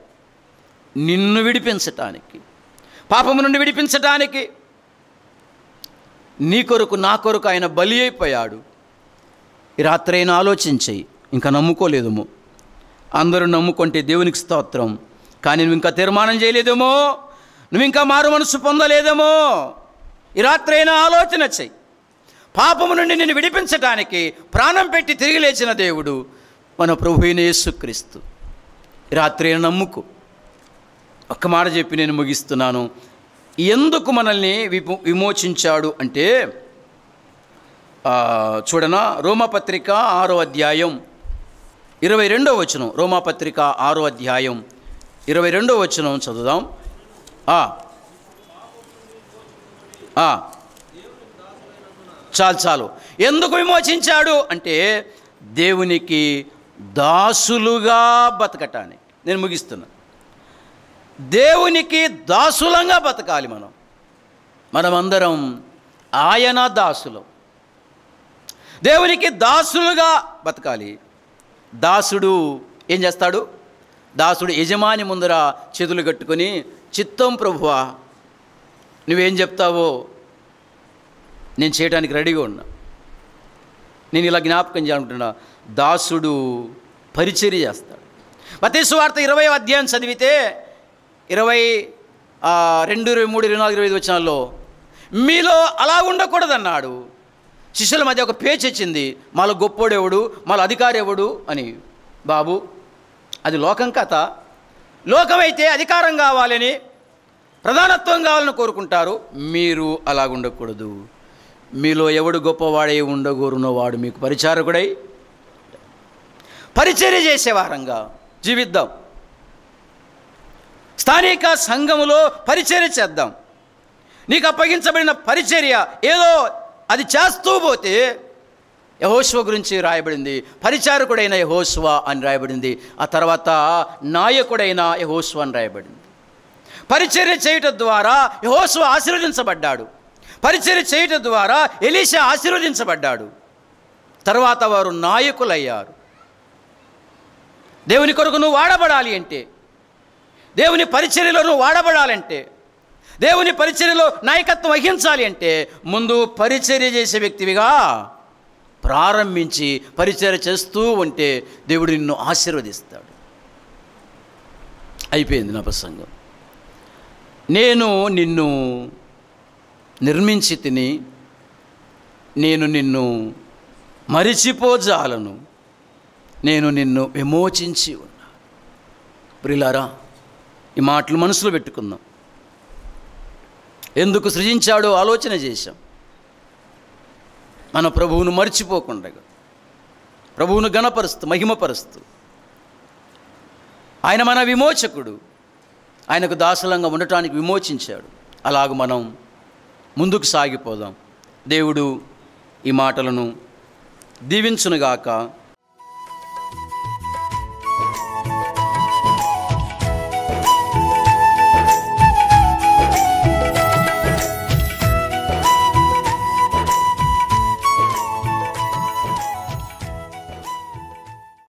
నిన్ను విడిపించటానికి, పాపము నుండి విడిపించటానికి. నీ కొరకు, నా కొరకు ఆయన బలి అయిపోయాడు. ఈ రాత్రి అయినా ఆలోచించేయి. ఇంకా నమ్ముకోలేదేమో. అందరూ నమ్ముకుంటే దేవునికి స్తోత్రం. కానీ నువ్వు ఇంకా తీర్మానం చేయలేదేమో, నువ్వు ఇంకా మారు మనసు పొందలేదేమో. ఈ రాత్రి అయినా ఆలోచన చెయ్యి. పాపము నుండి నిన్ను విడిపించటానికి ప్రాణం పెట్టి తిరిగి లేచిన దేవుడు మన ప్రభు అయిన యేసుక్రీస్తు. ఈ రాత్రి అయినా నమ్ముకో. ఒక్క మాట చెప్పి నేను ముగిస్తున్నాను. ఎందుకు మనల్ని విమోచించాడు అంటే, చూడనా, రోమాపత్రిక 6వ అధ్యాయం 22వ వచనం. రోమాపత్రిక 6వ అధ్యాయం 22వ వచనం చదువుదాం. చాలు. ఎందుకు విమోచించాడు అంటే దేవునికి దాసులుగా బతకటానికి. నేను ముగిస్తున్నా. దేవునికి దాసులంగా బతకాలి. మనమందరం ఆయన దాసులం. దేవునికి దాసులుగా బతకాలి. దాసుడు ఏం చేస్తాడు? దాసుడు యజమాని ముందర చేతులు కట్టుకొని, చిత్తం ప్రభువా, నువ్వేం చెప్తావో నేను చేయడానికి రెడీగా ఉన్నా. నేను ఇలా జ్ఞాపకం చేయాలనుకుంటున్నా. దాసుడు పరిచర్య చేస్తాడు. మత్తయి సువార్త 20వ అధ్యాయం చదివితే 22, 23, 24, 25 వచనాల్లో మీలో అలా ఉండకూడదన్నాడు. శిష్యుల మధ్య ఒక పేచ్ వచ్చింది. మాలో గొప్పోడెవడు, మాలో అధికారి ఎవడు అని. బాబు, అది లోకం కథ. లోకమైతే అధికారం కావాలని, ప్రధానత్వం కావాలని కోరుకుంటారు. మీరు అలా ఉండకూడదు. మీలో ఎవడు గొప్పవాడై ఉండగోరున్నవాడు మీకు పరిచారకుడై పరిచర్య చేసేవారంగా జీవిద్దాం. స్థానిక సంఘములో పరిచర్య చేద్దాం. నీకు అప్పగించబడిన పరిచర్య ఏదో అది చేస్తూ పోతే, యెహోషువ గురించి రాయబడింది, పరిచారకుడైన యెహోషువ అని రాయబడింది. ఆ తర్వాత నాయకుడైన యెహోషువ అని రాయబడింది. పరిచర్య చేయటం ద్వారా యెహోషువ ఆశీర్వదించబడ్డాడు. పరిచర్య చేయటం ద్వారా ఎలీషా ఆశీర్వదించబడ్డాడు. తర్వాత వారు నాయకులయ్యారు. దేవుని కొరకు నువ్వు వాడబడాలి అంటే, దేవుని పరిచర్యలో నువ్వు వాడబడాలంటే, దేవుని పరిచర్యలో నాయకత్వం వహించాలి అంటే, ముందు పరిచర్య చేసే వ్యక్తివిగా ప్రారంభించి పరిచర్య చేస్తూ ఉంటే దేవుడు నిన్ను ఆశీర్వదిస్తాడు. అయిపోయింది నా ప్రసంగం. నేను నిన్ను నిర్మించి తిని, నేను నిన్ను మరిచిపోజాలను, నేను నిన్ను విమోచించి ఉన్నా. ప్రియులారా, ఈ మాటలు మనసులో పెట్టుకుందాం. ఎందుకు సృజించాడో ఆలోచన చేశాం. మన ప్రభువును మర్చిపోకుండా, ప్రభువును ఘనపరుస్తూ, మహిమపరుస్తూ, ఆయన మన విమోచకుడు. ఆయనకు దాసులంగా ఉండటానికి విమోచించాడు. అలాగ మనం ముందుకు సాగిపోదాం. దేవుడు ఈ మాటలను దీవించునుగాక.